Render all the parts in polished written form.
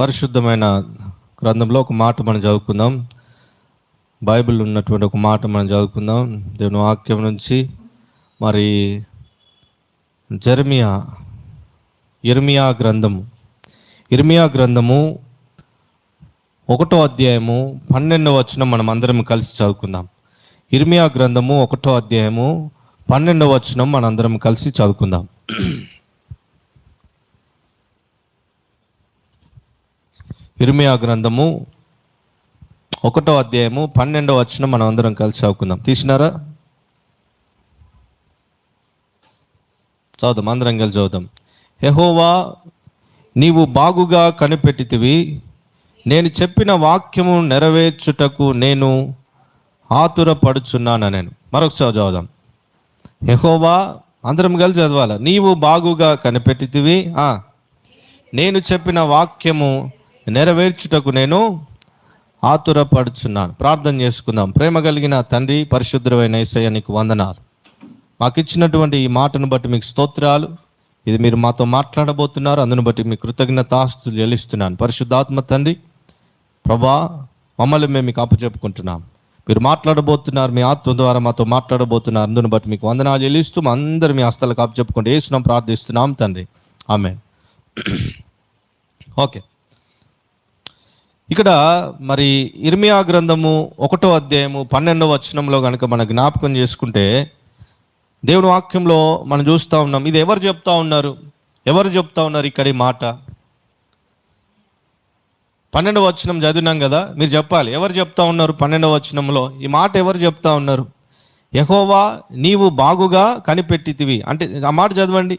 పరిశుద్ధమైన గ్రంథంలో ఒక మాట మనం చదువుకుందాం. బైబిల్ ఉన్నటువంటి ఒక మాట మనం చదువుకుందాం. దేవుని వాక్యం నుంచి మరి ఇర్మియా గ్రంథము 1వ అధ్యాయము 12వ వచనం మనం అందరం కలిసి చదువుకుందాం. ఇర్మియా గ్రంథము 1వ అధ్యాయము 12వ వచనం మనం అందరం కలిసి చదువుకుందాం. ఇర్మియా గ్రంథము 1వ అధ్యాయము 12వ వచనం మనం అందరం కలిసి చదువుకుందాం. తీసినారా? చదువుదాం, అందరం కలిసి చదువుదాం. యెహోవా, నీవు బాగుగా కనిపెట్టితివి, నేను చెప్పిన వాక్యము నెరవేర్చుటకు నేను ఆతురపడుచున్నాను. నేను మరొకసారి చదువుదాం. యెహోవా, అందరం కలిసి చదవాలి. నీవు బాగుగా కనిపెట్టితివి, నేను చెప్పిన వాక్యము నెరవేర్చుటకు నేను ఆతురపడుచున్నాను. ప్రార్థన చేసుకుందాం. ప్రేమ కలిగిన తండ్రి, పరిశుద్ధమైన యేసయ్య, నీకు వందనాలు. మాకు ఇచ్చినటువంటి ఈ మాటను బట్టి మీకు స్తోత్రాలు. ఇది మీరు మాతో మాట్లాడబోతున్నారు, అందును బట్టి మీ కృతజ్ఞతాస్తుతులు చెల్లిస్తున్నాను. పరిశుద్ధాత్మ తండ్రి, ప్రభా, మమ్మల్ని మేము మీకు అప్పచెప్పుకుంటున్నాం. మీరు మాట్లాడబోతున్నారు, మీ ఆత్మ ద్వారా మాతో మాట్లాడబోతున్నారు, అందును బట్టి మీకు వందనాలు చెల్లిస్తూ అందరూ మీ హస్తాలకు అప్పచెప్పుకుంటూ యేసునామమున ప్రార్థిస్తున్నాం తండ్రి, ఆమేన్. ఓకే, ఇక్కడ మరి ఇర్మియా గ్రంథము 1వ అధ్యాయము 12వ వచనంలో కనుక మనం జ్ఞాపకం చేసుకుంటే, దేవుని వాక్యంలో మనం చూస్తూ ఉన్నాం. ఇది ఎవరు చెప్తా ఉన్నారు ఇక్కడ ఈ మాట? 12వ వచనం చదివినాం కదా, మీరు చెప్పాలి ఎవరు చెప్తా ఉన్నారు. 12వ వచనంలో ఈ మాట ఎవరు చెప్తా ఉన్నారు? యెహోవా, నీవు బాగుగా కనిపెట్టితివి అంటే ఆ మాట చదవండి.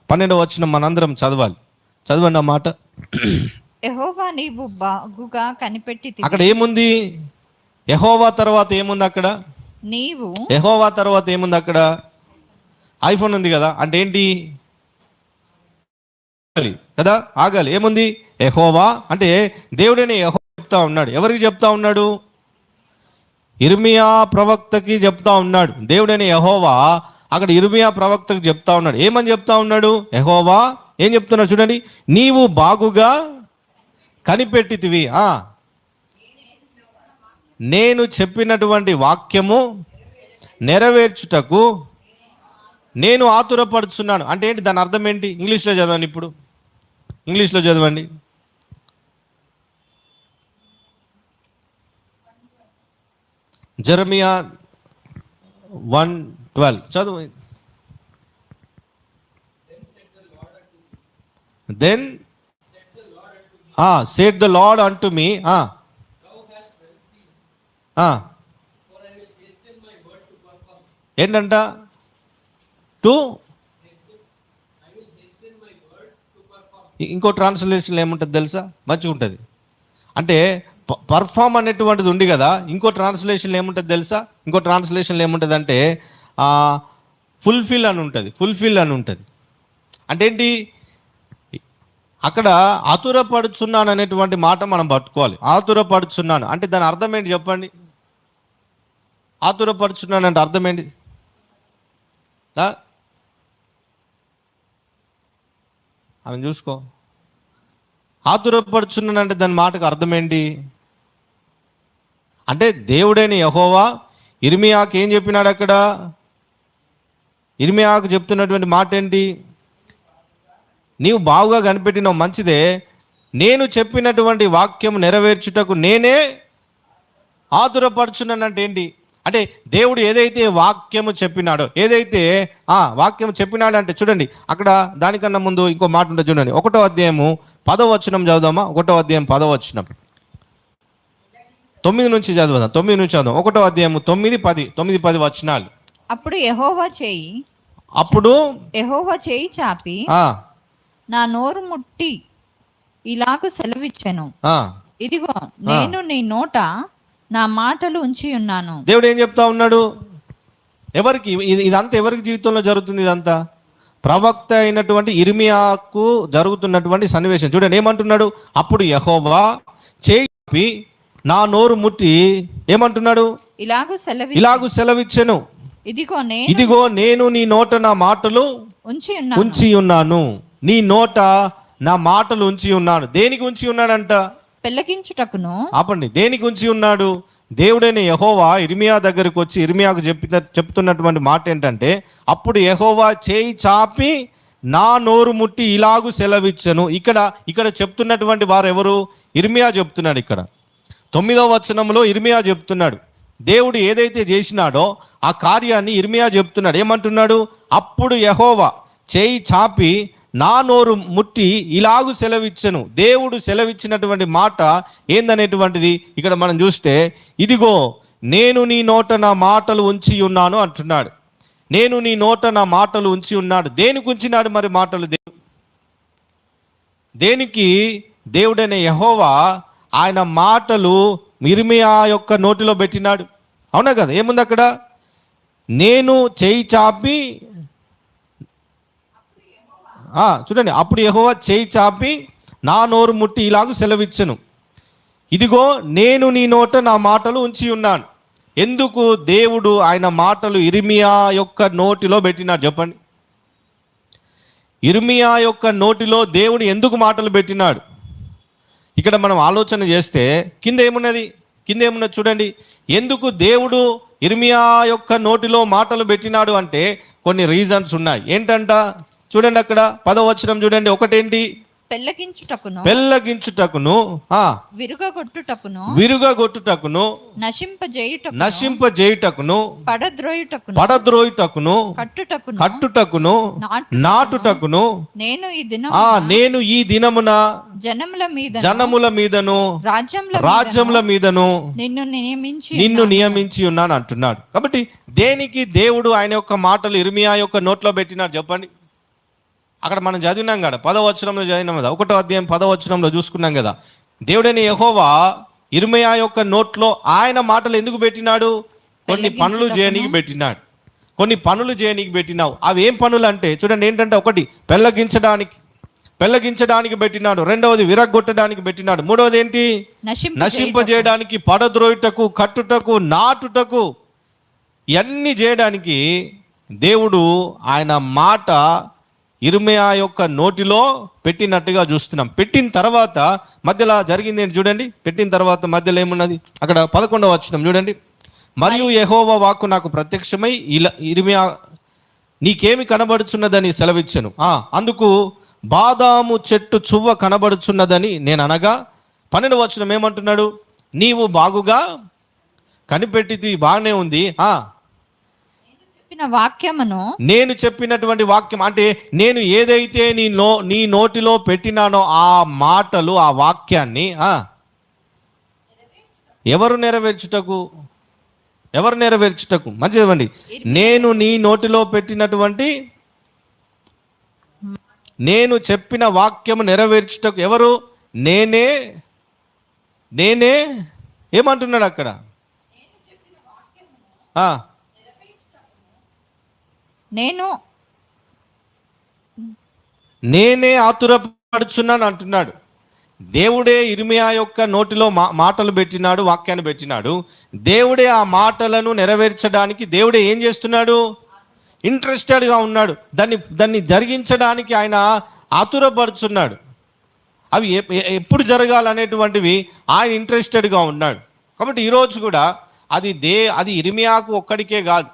12వ వచనం మనందరం చదవాలి. చదవండి ఆ మాట. యెహోవా, నీవు బాగుగా కనిపెట్టితివి. అక్కడ ఏముంది? యెహోవా తర్వాత ఏముంది అక్కడ? నీవు. యెహోవా తర్వాత ఏముంది అక్కడ? ఐఫోన్ ఉంది కదా, అంటే ఏంటి కదా, ఆగాలి. ఏముంది? యెహోవా అంటే దేవుడని యెహోవా చెప్తా ఉన్నాడు. ఎవరికి చెప్తా ఉన్నాడు? ఇర్మియా ప్రవక్తకి చెప్తా ఉన్నాడు. దేవుడని యెహోవా అక్కడ ఇర్మియా ప్రవక్తకి చెప్తా ఉన్నాడు. ఏమని చెప్తా ఉన్నాడు? యెహోవా ఏం చెప్తున్నాడు చూడండి. నీవు బాగుగా కనిపెట్టితివి, నేను చెప్పినటువంటి వాక్యము నెరవేర్చుటకు నేను ఆతురపడుచున్నాను. అంటే ఏంటి? దాని అర్థం ఏంటి? ఇంగ్లీష్లో చదవండి. ఇప్పుడు ఇంగ్లీష్లో చదవండి. జెరమియా 1:12 చదువు. Then said the Lord unto me, ఏంటంట? ఇంకో ట్రాన్స్లేషన్ ఏముంటుంది తెలుసా? మంచిగా ఉంటుంది. అంటే పర్ఫామ్ అనేటువంటిది ఉంది కదా, ఇంకో ట్రాన్స్లేషన్ ఏముంటుంది తెలుసా? ఇంకో ట్రాన్స్లేషన్ ఏముంటుంది అంటే ఫుల్ఫిల్ అని ఉంటుంది. అంటే ఏంటి? అక్కడ ఆతురపడుచున్నాను అనేటువంటి మాట మనం పట్టుకోవాలి. ఆతురపడుచున్నాను అంటే దాని అర్థం ఏంటి చెప్పండి? ఆతురపడుచున్నాను అంటే అర్థం ఏంటి? ఆమె చూసుకో. ఆతురపడుచున్నాను అంటే దాని మాటకు అర్థం ఏంటి? అంటే దేవుడైన యెహోవా ఇర్మియాకు ఏం చెప్పినాడు? అక్కడ ఇర్మియాకు చెప్తున్నటువంటి మాట ఏంటి? నీవు బాగుగా కనిపెట్టినావు, మంచిదే. నేను చెప్పినటువంటి వాక్యం నెరవేర్చుటకు నేనే ఆతురపడుచున్నానంటే ఏంటి? అంటే దేవుడు ఏదైతే వాక్యము చెప్పినాడో, వాక్యము చెప్పినాడు అంటే చూడండి, అక్కడ దానికన్నా ముందు ఇంకో మాట ఉంటుంది చూడండి. 1వ అధ్యాయము 10వ వచనం చదువుదామా? 1వ అధ్యాయం 10వ వచనం 9 నుంచి చదువుదాం. 9 నుంచి చదువుదాం. 1వ అధ్యాయము 9-10 వచనాలు. అప్పుడు యెహోవా చేయి చాపి నా నోరు ముట్టి ఇలాగు సెలవిచ్చెను, ఇదిగో నేను నీ నోట నా మాటలు ఉంచి ఉన్నాను. దేవుడు ఏం చెప్తా ఉన్నాడు? ఎవరికి ఇదంతా? ఎవరికి జీవితంలో జరుగుతుంది ఇదంతా? ప్రవక్త అయినటువంటి ఇర్మియాకు జరుగుతున్నటువంటి సన్నివేశం. చూడండి ఏమంటున్నాడు. అప్పుడు యెహోవా చేయి నా నోరు ముట్టి ఏమంటున్నాడు? ఇలాగు సెలవిచ్చెను, ఇదిగో నేను నీ నోట నా మాటలు ఉంచి ఉన్నాను. నీ నోట నా మాటలు ఉంచి ఉన్నాను. దేనికి ఉంచి ఉన్నాడంట? పెళ్ళగించుటకును. ఆపండి, దేనికి ఉంచి ఉన్నాడు? దేవుడైన యెహోవా ఇర్మియా దగ్గరికి వచ్చి ఇర్మియాకు చెప్తున్నటువంటి మాట ఏంటంటే, అప్పుడు యెహోవా చేయి చాపి నా నోరు ముట్టి ఇలాగు సెలవిచ్చను. ఇక్కడ చెప్తున్నటువంటి వారు ఎవరు? ఇర్మియా చెప్తున్నాడు. ఇక్కడ 9వ వచనంలో ఇర్మియా చెప్తున్నాడు. దేవుడు ఏదైతే చేసినాడో ఆ కార్యాన్ని ఇర్మియా చెప్తున్నాడు. ఏమంటున్నాడు? అప్పుడు యెహోవా చేయి చాపి నా నోరు ముట్టి ఇలాగు సెలవిచ్చను. దేవుడు సెలవిచ్చినటువంటి మాట ఏందనేటువంటిది ఇక్కడ మనం చూస్తే, ఇదిగో నేను నీ నోట నా మాటలు ఉంచి ఉన్నాను అంటున్నాడు. నేను నీ నోట నా మాటలు ఉంచి ఉన్నాడు. దేనికి ఉంచినాడు మరి మాటలు? దేనికి? దేవుడైన యెహోవా ఆయన మాటలు ఇర్మియా యొక్క నోటిలో పెట్టినాడు. అవునా కదా? ఏముంది అక్కడ? నేను చేయి చాపి, చూడండి, అప్పుడు యెహోవా చేయి చాపి నా నోరు ముట్టి ఇలాగూ సెలవిచ్చను. ఇదిగో నేను నీ నోట నా మాటలు ఉంచి ఉన్నాను. ఎందుకు దేవుడు ఆయన మాటలు ఇర్మియా యొక్క నోటిలో పెట్టినాడు చెప్పండి? ఇర్మియా యొక్క నోటిలో దేవుడు ఎందుకు మాటలు పెట్టినాడు? ఇక్కడ మనం ఆలోచన చేస్తే కింద ఏమున్నది చూడండి. ఎందుకు దేవుడు ఇర్మియా యొక్క నోటిలో మాటలు పెట్టినాడు అంటే కొన్ని రీజన్స్ ఉన్నాయి. ఏంటంట? చూడండి అక్కడ 10వ వచనం చూడండి. ఒకటేంటి? పెళ్ళగించుటకును, విరుగగొట్టుటకును, నశింపజేయుటకును, పడద్రోయుటకును, కట్టుటకును, నాటుటకును, నేను ఈ దినమున జనముల మీదను రాజ్యముల మీదను నిన్ను నియమించి ఉన్నాను అంటున్నాడు. కాబట్టి దేనికి దేవుడు ఆయన యొక్క మాటలు ఇర్మియా యొక్క నోట్లో పెట్టినాడు చెప్పండి? అక్కడ మనం చదివినాం కదా, 10వ వచనంలో చదివినాం కదా, 1వ అధ్యాయం 10వ వచనంలో చూసుకున్నాం కదా. దేవుడైన యెహోవా ఇర్మియా యొక్క నోట్లో ఆయన మాటలు ఎందుకు పెట్టినాడు? కొన్ని పనులు చేయనీకి పెట్టినావు. అవి ఏం పనులు అంటే చూడండి ఏంటంటే, ఒకటి పెళ్ళగించడానికి పెట్టినాడు, రెండవది విరగ్గొట్టడానికి పెట్టినాడు, మూడవది ఏంటి? నశింపజేయడానికి, పడద్రోయుటకు, కట్టుటకు, నాటుటకు, ఇవన్నీ చేయడానికి దేవుడు ఆయన మాట ఇర్మియా యొక్క నోటిలో పెట్టినట్టుగా చూస్తున్నాం. పెట్టిన తర్వాత మధ్యలో జరిగింది ఏంటి చూడండి. పెట్టిన తర్వాత మధ్యలో ఏమున్నది? అక్కడ 11వ వచనం చూడండి. మరియు యెహోవా వాక్కు నాకు ప్రత్యక్షమై ఇర్మియా నీకేమి కనబడుచున్నదని సెలవిచ్చెను. అందుకు బాదాము చెట్టు చువ్వ కనబడుచున్నదని నేను అనగా 12వ వచనం ఏమంటున్నాడు? నీవు బాగుగా కనిపెట్టితి, బాగానే ఉంది. నేను చెప్పినటువంటి వాక్యం అంటే నేను ఏదైతే నీ నోటిలో పెట్టినానో ఆ మాటలు, ఆ వాక్యాన్ని ఎవరు నెరవేర్చుటకు? మంచి చదవండి. నేను నీ నోటిలో పెట్టినటువంటి, నేను చెప్పిన వాక్యము నెరవేర్చుటకు ఎవరు? నేనే ఏమంటున్నాడు అక్కడ? నేనే ఆతురపడుచున్నాను అంటున్నాడు. దేవుడే ఇర్మియా యొక్క నోటిలో మాటలు పెట్టినాడు, వాక్యాన్ని పెట్టినాడు. దేవుడే ఆ మాటలను నెరవేర్చడానికి దేవుడే ఏం చేస్తున్నాడు? ఇంట్రెస్టెడ్గా ఉన్నాడు. దాన్ని జరిగించడానికి ఆయన ఆతురపడుచున్నాడు. అవి ఎప్పుడు జరగాలనేటువంటివి ఆయన ఇంట్రెస్టెడ్గా ఉన్నాడు. కాబట్టి ఈరోజు కూడా అది ఇర్మియాకు ఒక్కడికే కాదు,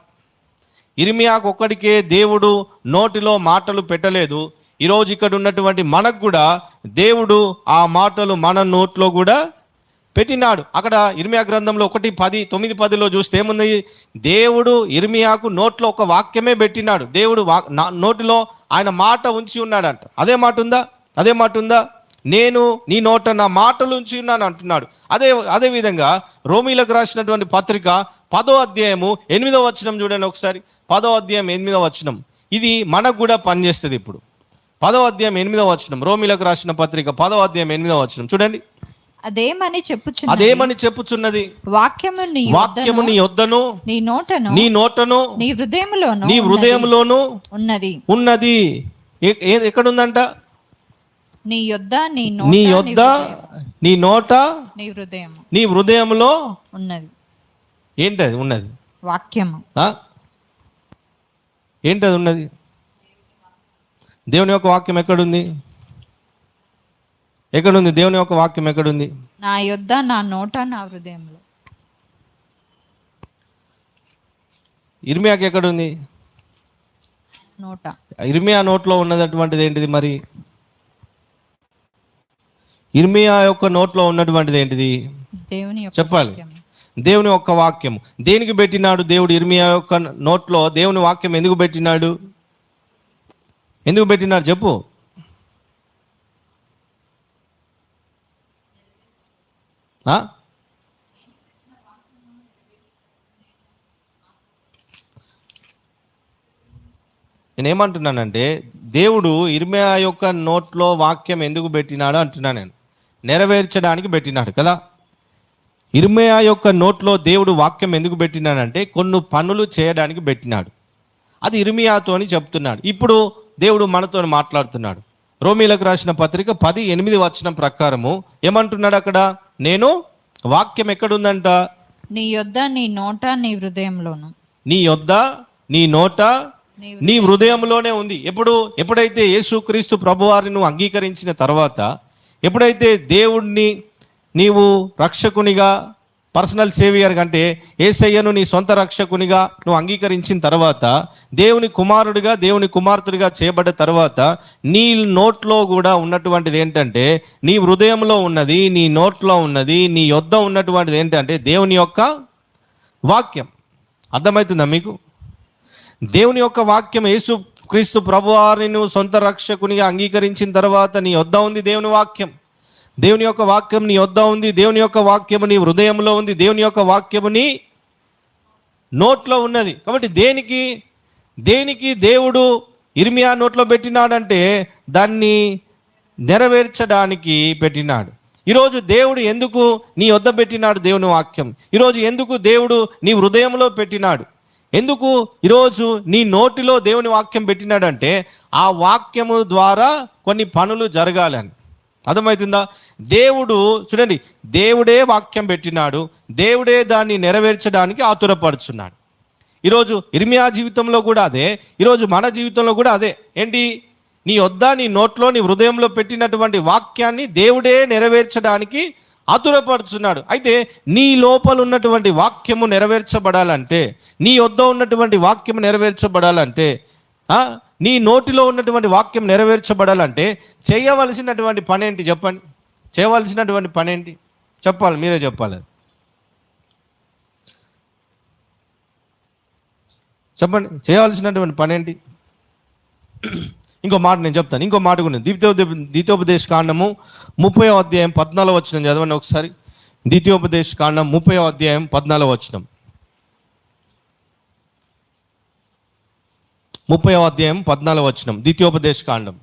ఇర్మియాకు ఒక్కడికే దేవుడు నోటిలో మాటలు పెట్టలేదు. ఈరోజు ఇక్కడ ఉన్నటువంటి మనకు కూడా దేవుడు ఆ మాటలు మన నోట్లో కూడా పెట్టినాడు. అక్కడ ఇర్మియా గ్రంథంలో 9:10 చూస్తే ఏముంది? దేవుడు ఇర్మియాకు నోట్లో ఒక వాక్యమే పెట్టినాడు. దేవుడు నోటిలో ఆయన మాట ఉంచి ఉన్నాడంట. అదే మాట ఉందా? నేను నీ నోట నా మాటలు ఉంచి ఉన్నాను అంటున్నాడు. అదే విధంగా రోమీలకు రాసినటువంటి పత్రిక 10వ అధ్యాయము 8వ వచనం చూడండి ఒకసారి. 10వ అధ్యాయం 8వ వచనం, ఇది మనకు కూడా పనిచేస్తుంది. ఇప్పుడు 10వ అధ్యాయం 8వ వచనం, రోమీలకు రాసిన పత్రిక 10వ అధ్యాయం 8వ వచనం చూడండి. అదేమని చెప్పుచున్నది? వాక్యము నీ యొద్దను, నీ నోటను, నీ హృదయములోను ఉన్నది. ఎక్కడుందంట? నీ యొద్ద, నీ నోట, నీ హృదయములో ఉన్నది. ఏంటది ఉన్నది? వాక్యము. ఏంటది ఉన్నది? దేవుని యొక్క వాక్యం ఎక్కడుంది? ఎక్కడుంది దేవుని యొక్క వాక్యం? ఎక్కడుంది? నా యొద్ద, నా నోట, నా హృదయంలో. ఇర్మియాకి ఎక్కడుంది? నోట. ఇర్మియా నోట్లో ఉన్నటువంటిది ఏంటిది మరి? ఇర్మియా యొక్క నోట్లో ఉన్నటువంటిది ఏంటిది? దేవుని యొక్క చెప్పాలి. వాక్యం. దేవుని యొక్క వాక్యం. దేనికి పెట్టినాడు దేవుడు ఇర్మియా యొక్క నోట్లో దేవుని వాక్యం? ఎందుకు పెట్టినాడు? ఎందుకు పెట్టినాడు చెప్పు. నేనేమంటున్నానంటే, దేవుడు ఇర్మియా యొక్క నోట్లో వాక్యం ఎందుకు పెట్టినాడు అంటున్నా నేను. నెరవేర్చడానికి పెట్టినాడు కదా. ఇర్మియా యొక్క నోట్లో దేవుడు వాక్యం ఎందుకు పెట్టినాడంటే కొన్ని పనులు చేయడానికి పెట్టినాడు. అది ఇర్మియాతో అని చెప్తున్నాడు. ఇప్పుడు దేవుడు మనతో మాట్లాడుతున్నాడు. రోమీలకు రాసిన పత్రిక 10:8 ప్రకారము ఏమంటున్నాడు అక్కడ? నేను వాక్యం ఎక్కడుందంట? నీ యొద్ద, నీ నోట, నీ హృదయంలోను. నీ యొద్ద, నీ నోట, నీ హృదయంలోనే ఉంది. ఎప్పుడైతే యేసుక్రీస్తు ప్రభువారిని నువ్వు అంగీకరించిన తర్వాత, ఎప్పుడైతే దేవుణ్ణి నీవు రక్షకునిగా, పర్సనల్ సేవియర్ కంటే యేసయ్యను నీ సొంత రక్షకునిగా నువ్వు అంగీకరించిన తర్వాత, దేవుని కుమారుడిగా, దేవుని కుమార్తెడిగా చేయబడ్డ తర్వాత, నీ నోట్లో కూడా ఉన్నటువంటిది ఏంటంటే, నీ హృదయంలో ఉన్నది, నీ నోట్లో ఉన్నది, నీ యొద్ద ఉన్నటువంటిది ఏంటంటే దేవుని యొక్క వాక్యం. అర్థమవుతుందా మీకు? దేవుని యొక్క వాక్యం. యేసు క్రీస్తు ప్రభువారిని నువ్వు సొంత రక్షకునిగా అంగీకరించిన తర్వాత నీ యొద్ద ఉంది దేవుని వాక్యం. దేవుని యొక్క వాక్యం నీ యొద్ద ఉంది. దేవుని యొక్క వాక్యము నీ హృదయంలో ఉంది. దేవుని యొక్క వాక్యము నీ నోట్లో ఉన్నది. కాబట్టి దేనికి దేవుడు ఇర్మియా నోట్లో పెట్టినాడంటే దాన్ని నెరవేర్చడానికి పెట్టినాడు. ఈరోజు దేవుడు ఎందుకు నీ యొద్ద పెట్టినాడు దేవుని వాక్యం? ఈరోజు ఎందుకు దేవుడు నీ హృదయంలో పెట్టినాడు? ఎందుకు ఈరోజు నీ నోటిలో దేవుని వాక్యం పెట్టినాడంటే ఆ వాక్యము ద్వారా కొన్ని పనులు జరగాలని. అర్థమవుతుందా? దేవుడు చూడండి, దేవుడే వాక్యం పెట్టినాడు, దేవుడే దాన్ని నెరవేర్చడానికి ఆతురపడుచున్నాడు. ఈరోజు ఇర్మియా జీవితంలో కూడా అదే, ఈరోజు మన జీవితంలో కూడా అదే. ఏంటి? నీ యొద్ద, నీ నోట్లో, నీ హృదయంలో పెట్టినటువంటి వాక్యాన్ని దేవుడే నెరవేర్చడానికి ఆతురపడుచున్నాడు. అయితే నీ లోపల ఉన్నటువంటి వాక్యము నెరవేర్చబడాలంటే, నీ యొద్ద ఉన్నటువంటి వాక్యము నెరవేర్చబడాలంటే, నీ నోటిలో ఉన్నటువంటి వాక్యం నెరవేర్చబడాలంటే చేయవలసినటువంటి పని ఏంటి చెప్పండి? చేయవలసినటువంటి పని ఏంటి చెప్పాలి, మీరే చెప్పాలి. చెప్పండి, చేయవలసినటువంటి పని ఏంటి? ఇంకో మాట నేను చెప్తాను, ఇంకో మాట కూడా. ద్వితీయోపదేశ కాండము 30:14 చదవండి ఒకసారి. ద్వితీయోపదేశ కాండం 30:14. 30:14 ద్వితీయోపదేశ కాండం.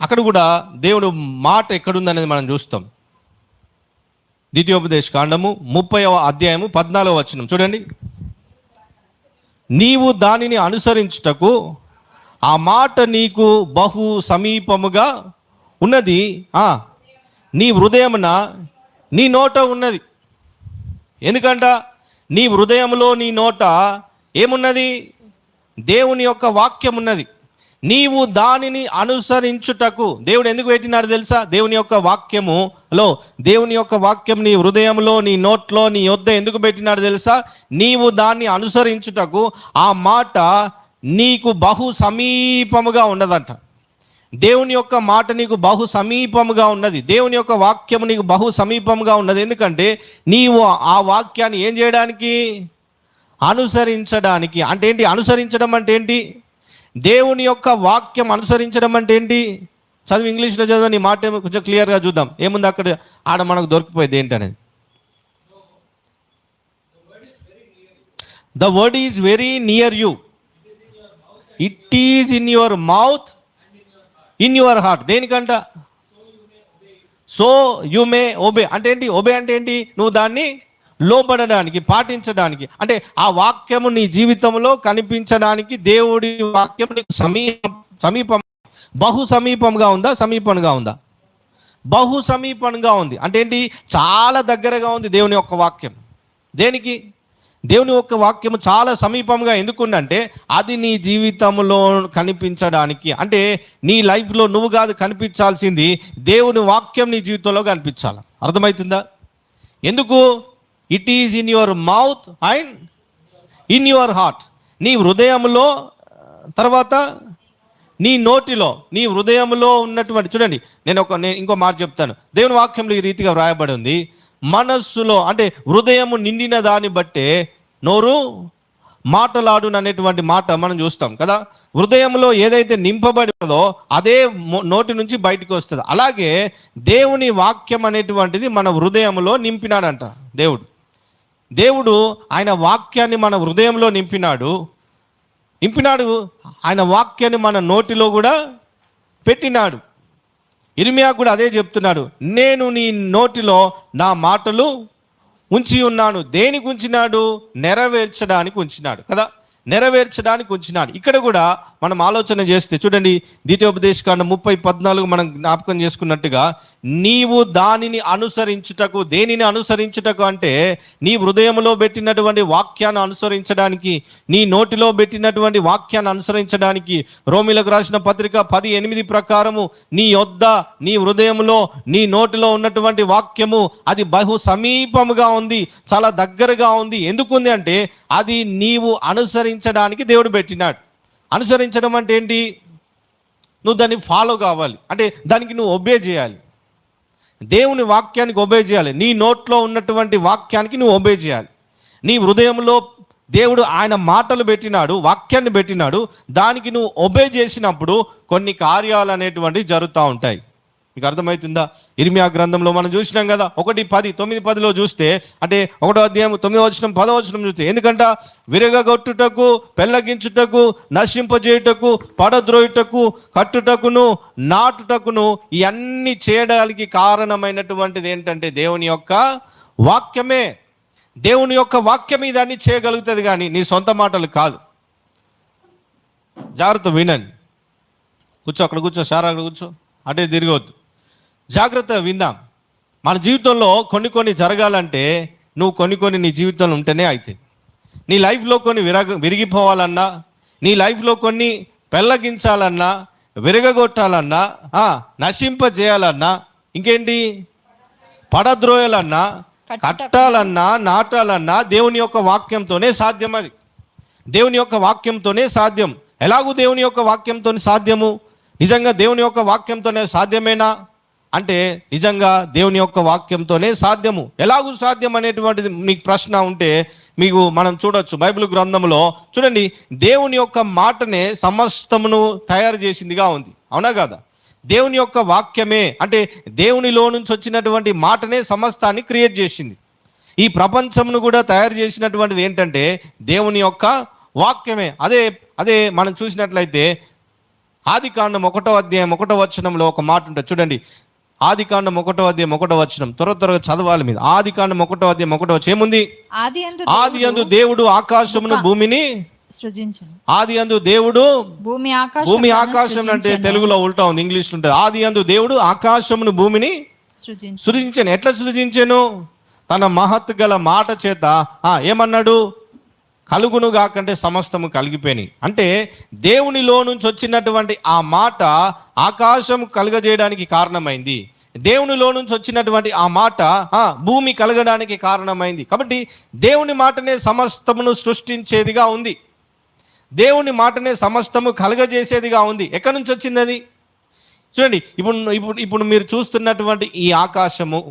అక్కడ కూడా దేవుడు మాట ఎక్కడుందనేది మనం చూస్తాం. ద్వితీయోపదేశ కాండము 30:14 చూడండి. నీవు దానిని అనుసరించుటకు ఆ మాట నీకు బహు సమీపముగా ఉన్నది, నీ హృదయమున, నీ నోట ఉన్నది. ఎందుకంట నీ హృదయంలో, నీ నోట ఏమున్నది? దేవుని యొక్క వాక్యం ఉన్నది. నీవు దానిని అనుసరించుటకు దేవుడు ఎందుకు పెట్టినాడు తెలుసా? దేవుని యొక్క వాక్యములో, దేవుని యొక్క వాక్యం నీ హృదయంలో, నీ నోట్లో, నీ యొద్ద ఎందుకు పెట్టినాడు తెలుసా? నీవు దాన్ని అనుసరించుటకు ఆ మాట నీకు బహు సమీపముగా ఉన్నదంట. దేవుని యొక్క మాట నీకు బహు సమీపముగా ఉన్నది. దేవుని యొక్క వాక్యము నీకు బహు సమీపముగా ఉన్నది. ఎందుకంటే నీవు ఆ వాక్యాన్ని ఏం చేయడానికి? అనుసరించడానికి. అంటే ఏంటి అనుసరించడం అంటే ఏంటి? దేవుని యొక్క వాక్యం అనుసరించడం అంటే ఏంటి? చదువు, ఇంగ్లీష్లో చదువు. నీ మాట ఏమో కొంచెం క్లియర్గా చూద్దాం. ఏముంది అక్కడ? ఆడ మనకు దొరికిపోయింది ఏంటనేది. The word is very near you, it is in your mouth, in your heart. దేనికంట? So you may obey. అంటే ఏంటి? ఒబే అంటే ఏంటి? నువ్వు దాన్ని లోబడడానికి, పాటించడానికి. అంటే ఆ వాక్యము నీ జీవితంలో కనిపించడానికి దేవుడి వాక్యం నీకు సమీపం, బహు సమీపంగా ఉందా? సమీపంగా ఉందా? బహు సమీపంగా ఉంది. అంటే ఏంటి? చాలా దగ్గరగా ఉంది దేవుని యొక్క వాక్యం. దేనికి? దేవుని యొక్క వాక్యము చాలా సమీపంగా ఎందుకుందంటే అది నీ జీవితంలో కనిపించడానికి, అంటే నీ లైఫ్లో నువ్వు కాదు కనిపించాల్సింది, దేవుని వాక్యం నీ జీవితంలో కనిపించాలి. అర్థమవుతుందా? ఎందుకు? It is in your mouth and in your heart. నీ హృదయంలో, తర్వాత నీ నోటిలో, నీ హృదయంలో ఉన్నటువంటి, చూడండి నేను ఇంకో మాట చెప్తాను. దేవుని వాక్యంలో ఈ రీతిగా వ్రాయబడి ఉంది, మనస్సులో అంటే హృదయము నిండిన దాన్ని బట్టే నోరు మాటలాడును అనేటువంటి మాట మనం చూస్తాం కదా. హృదయంలో ఏదైతే నింపబడి ఉన్నదో అదే నోటి నుంచి బయటకు వస్తుంది. అలాగే దేవుని వాక్యం అనేటువంటిది మన హృదయంలో నింపినాడంట దేవుడు ఆయన వాక్యాన్ని మన హృదయంలో నింపినాడు. ఆయన వాక్యాన్ని మన నోటిలో కూడా పెట్టినాడు. ఇర్మియా కూడా అదే చెప్తున్నాడు, నేను నీ నోటిలో నా మాటలు ఉంచి ఉన్నాను. దేనికి ఉంచినాడు? నెరవేర్చడానికి ఉంచినాడు కదా, నెరవేర్చడానికి ఉంచినాడు. ఇక్కడ కూడా మనం ఆలోచన చేస్తే చూడండి, ద్వితీయోపదేశకాండం 30:14 మనం జ్ఞాపకం చేసుకున్నట్టుగా, నీవు దానిని అనుసరించుటకు, దేనిని అనుసరించుటకు అంటే నీ హృదయంలో పెట్టినటువంటి వాక్యాన్ని అనుసరించడానికి, నీ నోటిలో పెట్టినటువంటి వాక్యాన్ని అనుసరించడానికి. రోమీలకు రాసిన పత్రిక 10:8 ప్రకారము నీ యొద్ద, నీ హృదయంలో, నీ నోటిలో ఉన్నటువంటి వాక్యము అది బహు సమీపముగా ఉంది, చాలా దగ్గరగా ఉంది. ఎందుకుంది అంటే అది నీవు అనుసరించడానికి దేవుడు పెట్టినాడు. అనుసరించడం అంటే ఏంటి? నువ్వు దాన్ని ఫాలో కావాలి, అంటే దానికి నువ్వు ఒబే చేయాలి. దేవుని వాక్యానికి ఒబే చేయాలి. నీ నోట్లో ఉన్నటువంటి వాక్యానికి నువ్వు ఒబే చేయాలి. నీ హృదయంలో దేవుడు ఆయన మాటలు పెట్టినాడు, వాక్యాన్ని పెట్టినాడు. దానికి నువ్వు ఒబే చేసినప్పుడు కొన్ని కార్యాలు అనేటువంటివి జరుగుతూ ఉంటాయి. మీకు అర్థమవుతుందా? ఇర్మియా గ్రంథంలో మనం చూసినాం కదా, 1:9-10 చూస్తే, అంటే 1వ అధ్యాయం 9వ వచనం 10వ వచనం చూస్తే, ఎందుకంట విరగగొట్టుటకు, పెళ్ళగించుటకు, నశింపజేయుటకు, పడద్రోయుటకు, కట్టుటకును, నాటుటకును ఇవన్నీ చేయడానికి కారణమైనటువంటిది ఏంటంటే దేవుని యొక్క వాక్యమే. దేవుని యొక్క వాక్యం ఇదన్నీ చేయగలుగుతుంది, కానీ నీ సొంత మాటలు కాదు. జాగ్రత్త వినండి. కూర్చో, అక్కడ కూర్చో, సార్ అక్కడ కూర్చో, అటే తిరగవద్దు. జాగ్రత్తగా విందాం. మన జీవితంలో కొన్ని జరగాలంటే నువ్వు కొన్ని నీ జీవితంలో ఉంటేనే అవుతాయి. నీ లైఫ్లో కొన్ని విరిగిపోవాలన్నా, నీ లైఫ్లో కొన్ని పెళ్ళగించాలన్నా, విరగగొట్టాలన్నా, నశింపజేయాలన్నా, ఇంకేంటి పడద్రోయాలన్నా, కట్టాలన్నా, నాటాలన్నా దేవుని యొక్క వాక్యంతోనే సాధ్యం. అది దేవుని యొక్క వాక్యంతోనే సాధ్యం. ఎలాగూ దేవుని యొక్క వాక్యంతో సాధ్యము? నిజంగా దేవుని యొక్క వాక్యంతోనే సాధ్యమేనా అంటే నిజంగా దేవుని యొక్క వాక్యంతోనే సాధ్యము. ఎలాగూ సాధ్యం అనేటువంటిది మీకు ప్రశ్న ఉంటే మీకు మనం చూడొచ్చు. బైబిల్ గ్రంథంలో చూడండి, దేవుని యొక్క మాటనే సమస్తమును తయారు చేసిందిగా ఉంది. అవునా కదా? దేవుని యొక్క వాక్యమే, అంటే దేవునిలో నుంచి వచ్చినటువంటి మాటనే సమస్తాన్ని క్రియేట్ చేసింది. ఈ ప్రపంచమును కూడా తయారు చేసినటువంటిది ఏంటంటే దేవుని యొక్క వాక్యమే. అదే మనం చూసినట్లయితే ఆదికాండం 1వ అధ్యాయం 1వ వచనంలో ఒక మాట ఉంటుంది. చూడండి, ఆదికాండం 1వ అధ్యాయం 1వ వచనం, త్వరగా చదవాలి మీద. ఆదికాండం 1వ అధ్యాయం 1వ వచనం ఏముంది? ఆదియందు దేవుడు ఆకాశమును భూమిని సృజించెను. ఆదియందు దేవుడు భూమి ఆకాశం అంటే తెలుగులో ఉల్టా ఉంది, ఇంగ్లీష్ ఉంటుంది. ఆదియందు దేవుడు ఆకాశమును భూమిని సృజించెను. ఎట్లా సృజించెను? తన మహత్ గల మాట చేత ఏమన్నాడు? కలుగును గాకంటే సమస్తము కలిగిపోయినాయి. అంటే దేవునిలో నుంచి వచ్చినటువంటి ఆ మాట ఆకాశం కలగజేయడానికి కారణమైంది. దేవునిలో నుంచి వచ్చినటువంటి ఆ మాట భూమి కలగడానికి కారణమైంది. కాబట్టి దేవుని మాటనే సమస్తమును సృష్టించేదిగా ఉంది. దేవుని మాటనే సమస్తము కలగజేసేదిగా ఉంది. ఎక్కడి నుంచి వచ్చింది అది? చూడండి, ఇప్పుడు మీరు చూస్తున్నటువంటి ఈ ఆకాశము,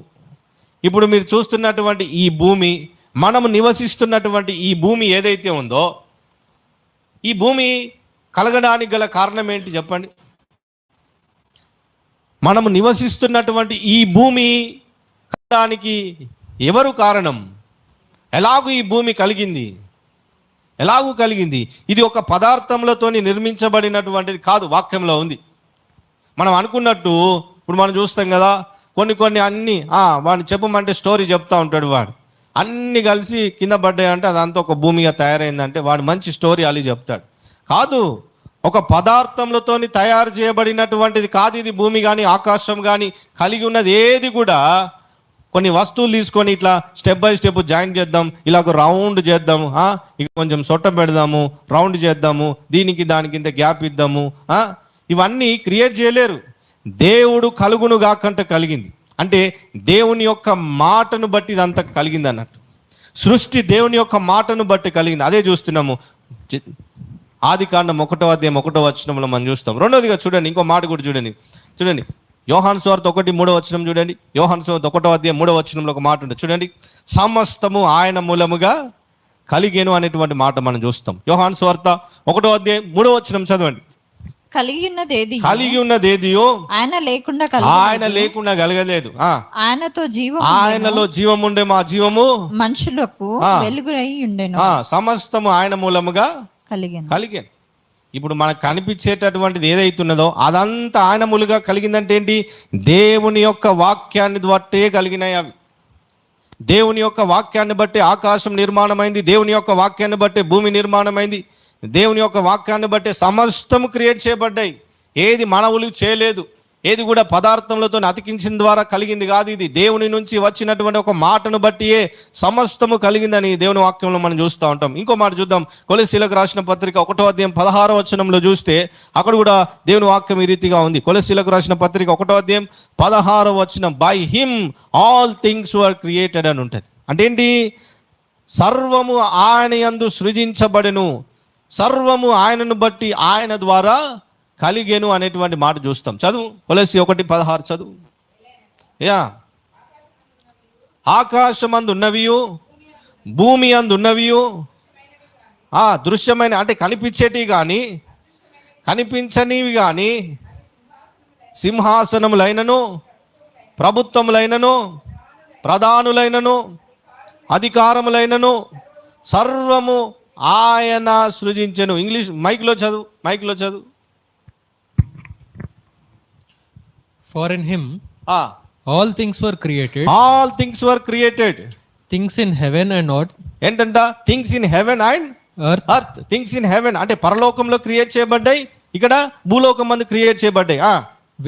ఇప్పుడు మీరు చూస్తున్నటువంటి ఈ భూమి, మనము నివసిస్తున్నటువంటి ఈ భూమి ఏదైతే ఉందో, ఈ భూమి కలగడానికి గల కారణం ఏంటి చెప్పండి? మనము నివసిస్తున్నటువంటి ఈ భూమి కలగడానికి ఎవరు కారణం? ఎలాగూ ఈ భూమి కలిగింది? ఇది ఒక పదార్థములతోని నిర్మించబడినటువంటిది కాదు, వాక్యంలో ఉంది. మనం అనుకున్నట్టు ఇప్పుడు మనం చూస్తాం కదా, కొన్ని అన్ని వాడిని చెప్పమంటే స్టోరీ చెప్తా ఉంటాడు. వాడు అన్ని కలిసి కింద పడ్డాయంటే అదంతా ఒక భూమిగా తయారైందంటే వాడు మంచి స్టోరీ అలా చెప్తాడు. కాదు, ఒక పదార్థములతోని తయారు చేయబడినటువంటిది కాదు ఇది. భూమి కానీ ఆకాశం కానీ కలిగి ఉన్నది ఏది కూడా కొన్ని వస్తువులు తీసుకొని ఇట్లా స్టెప్ బై స్టెప్ జాయిన్ చేద్దాం, ఇలా ఒక రౌండ్ చేద్దాము, ఇక కొంచెం సొట్ట పెడదాము, రౌండ్ చేద్దాము, దీనికి దానికి ఇంత గ్యాప్ ఇద్దాము, ఇవన్నీ క్రియేట్ చేయలేరు. దేవుడు కలుగును గాకంట కలిగింది. అంటే దేవుని యొక్క మాటను బట్టి ఇదంతా కలిగింది అన్నట్టు. సృష్టి దేవుని యొక్క మాటను బట్టి కలిగింది. అదే చూస్తున్నాము ఆదికాండం 1వ అధ్యాయం 1వ వచనంలో మనం చూస్తాం. రెండోదిగా చూడండి, ఇంకో మాట కూడా చూడండి యోహాను సువార్త 1:3 వచనం చూడండి. యోహాను సువార్త 1వ అధ్యాయం 3వ వచనంలో ఒక మాట ఉంటుంది చూడండి. సమస్తము ఆయన మూలముగా కలిగేను అనేటువంటి మాట మనం చూస్తాం. యోహాను సువార్త 1వ అధ్యాయం 3వ వచనం చదవండి. కలిగి ఉన్నదేదియో ఆయన లేకుండా కలగలేదు. ఆయనలో జీవం ఉండే మా జీవము మనుషులకు వెలుగురై ఉండెను. సమస్తము ఆయన మూలముగా కలిగాను. ఇప్పుడు మనకు కనిపించేటటువంటిది ఏదైతున్నదో అదంతా ఆయన మూలుగా కలిగిందంటే ఏంటి? దేవుని యొక్క వాక్యాన్ని బట్టే కలిగినాయి అవి. దేవుని యొక్క వాక్యాన్ని బట్టే ఆకాశం నిర్మాణమైంది, దేవుని యొక్క వాక్యాన్ని బట్టే భూమి నిర్మాణమైంది, దేవుని యొక్క వాక్యాన్ని బట్టే సమస్తము క్రియేట్ చేయబడ్డాయి. ఏది మనవులు చేయలేదు, ఏది కూడా పదార్థములతో అతికించిన ద్వారా కలిగింది కాదు. ఇది దేవుని నుంచి వచ్చినటువంటి ఒక మాటను బట్టియే సమస్తము కలిగిందని దేవుని వాక్యంలో మనం చూస్తూ ఉంటాం. ఇంకో మాట చూద్దాం. కొలస్సీలకు రాసిన పత్రిక 1వ అధ్యాయం 16వ వచనంలో చూస్తే అక్కడ కూడా దేవుని వాక్యం ఈ రీతిగా ఉంది. కొలస్సీలకు రాసిన పత్రిక 1వ అధ్యాయం 16వ వచనం, by him all things were created అని ఉంటుంది. అంటే ఏంటి? సర్వము ఆయన యందు సృజించబడెను, సర్వము ఆయనను బట్టి ఆయన ద్వారా కలిగేను అనేటువంటి మాట చూస్తాం. చదువు కొలస్సీ 1:16 చదువు. ఆకాశమందు ఉన్నవియు భూమి అందు ఉన్నవియు దృశ్యమైన అంటే కనిపించేటివి కానీ కనిపించనివి కానీ సింహాసనములైనను ప్రభుత్వములైనను ప్రధానులైనను అధికారములైనను సర్వము ఆయన సృజించెను. ఇంగ్లీష్ మైక్లో చదువు. For in him all things were created. Things in heaven and earth. ఏంటంట? Things in heaven and earth. Things in heaven అంటే పరలోకంలో క్రియేట్ చేయబడ్డాయి, ఇక్కడ భూలోకం మందు క్రియేట్ చేయబడ్డాయి.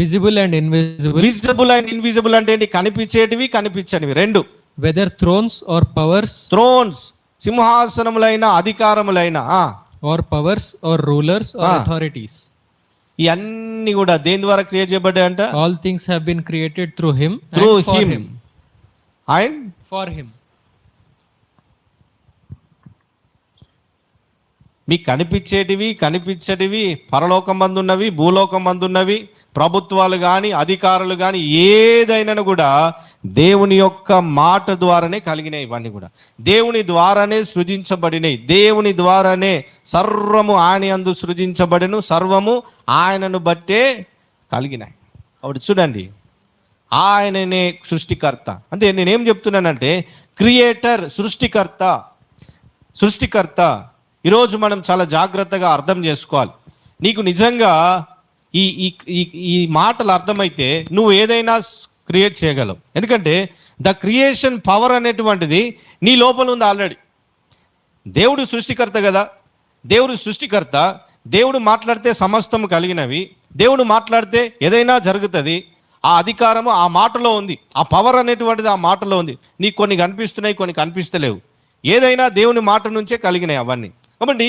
Visible and invisible. Visible and invisible అంటే ఏంటి? కనిపించేటివి కనిపించనివి రెండు. Whether thrones or powers. Thrones సింహాసనములైన అధికారములైన or powers or rulers or authorities. ఇవన్నీ కూడా దేని ద్వారా క్రియేట్ చేయబడ్డాయి అంట? All things have been created through him and for him. మీకు కనిపించేటివి కనిపించేటివి పరలోకం మందున్నవి భూలోకం మందున్నవి ప్రభుత్వాలు కానీ అధికారులు కానీ ఏదైనా కూడా దేవుని యొక్క మాట ద్వారానే కలిగినాయి. ఇవన్నీ కూడా దేవుని ద్వారానే సృజించబడినాయి, దేవుని ద్వారానే సర్వము ఆయన యందు సృజించబడిను, సర్వము ఆయనను బట్టే కలిగినాయి. కాబట్టి చూడండి, ఆయననే సృష్టికర్త. అంటే నేనేం చెప్తున్నానంటే క్రియేటర్, సృష్టికర్త. ఈరోజు మనం చాలా జాగ్రత్తగా అర్థం చేసుకోవాలి. నీకు నిజంగా ఈ మాటలు అర్థమైతే నువ్వు ఏదైనా క్రియేట్ చేయగలవు. ఎందుకంటే ద క్రియేషన్ పవర్ అనేటువంటిది నీ లోపల ఉంది ఆల్రెడీ. దేవుడు సృష్టికర్త కదా, దేవుడు మాట్లాడితే సమస్తము కలిగినవి, దేవుడు మాట్లాడితే ఏదైనా జరుగుతుంది. ఆ అధికారము ఆ మాటలో ఉంది, ఆ పవర్ అనేటువంటిది ఆ మాటలో ఉంది. నీకు కొన్ని కనిపిస్తున్నాయి, కొన్ని కనిపిస్తలేవు. ఏదైనా దేవుని మాట నుంచే కలిగినాయి అవన్నీ. కాబట్టి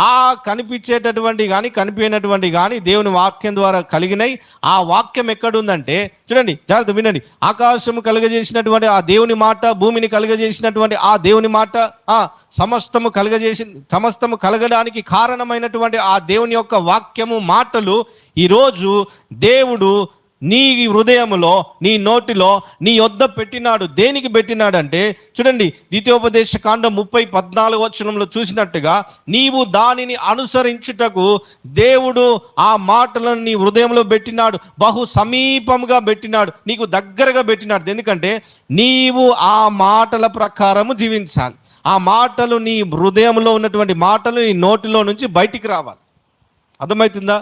ఆ కనిపించేటటువంటి కానీ కనిపించినటువంటి కానీ దేవుని వాక్యం ద్వారా కలిగినాయి. ఆ వాక్యం ఎక్కడుందంటే చూడండి, జాగ్రత్త వినండి. ఆకాశము కలుగజేసినటువంటి ఆ దేవుని మాట, భూమిని కలుగజేసినటువంటి ఆ దేవుని మాట, సమస్తము కలగడానికి కారణమైనటువంటి ఆ దేవుని యొక్క వాక్యము మాటలు ఈరోజు దేవుడు నీ హృదయములో, నీ నోటిలో, నీ యొద్ద పెట్టినాడు. దేనికి పెట్టినాడంటే చూడండి, ద్వితీయోపదేశ కాండం 30:14 వచనంలో చూసినట్టుగా నీవు దానిని అనుసరించుటకు దేవుడు ఆ మాటలను నీ హృదయంలో పెట్టినాడు, బహు సమీపంగా పెట్టినాడు, నీకు దగ్గరగా పెట్టినాడు. ఎందుకంటే నీవు ఆ మాటల ప్రకారము జీవించాలి. ఆ మాటలు నీ హృదయంలో ఉన్నటువంటి మాటలు నీ నోటిలో నుంచి బయటికి రావాలి. అర్థమవుతుందా?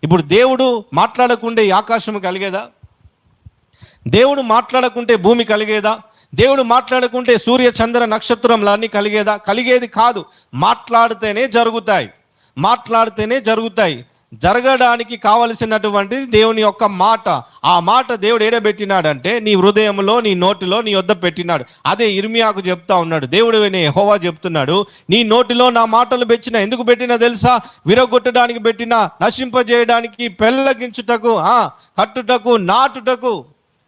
ఇప్పుడు దేవుడు మాట్లాడకుంటే ఈ ఆకాశం కలిగేదా? దేవుడు మాట్లాడకుంటే భూమి కలిగేదా? దేవుడు మాట్లాడకుంటే సూర్య చంద్ర నక్షత్రంలన్నీ కలిగేదా? కలిగేది కాదు. మాట్లాడితేనే జరుగుతాయి. జరగడానికి కావలసినటువంటి దేవుని యొక్క మాట. ఆ మాట దేవుడు ఏడబెట్టినాడంటే నీ హృదయంలో, నీ నోటిలో, నీ యొద్ద పెట్టినాడు. అదే ఇర్మియాకు చెప్తా ఉన్నాడు, దేవుడు యెహోవా చెప్తున్నాడు, నీ నోటిలో నా మాటలు పెట్టినా. ఎందుకు పెట్టినా తెలుసా? విరగొట్టడానికి పెట్టినా, నశింపజేయడానికి, పెళ్ళగించుటకు, కట్టుటకు, నాటుటకు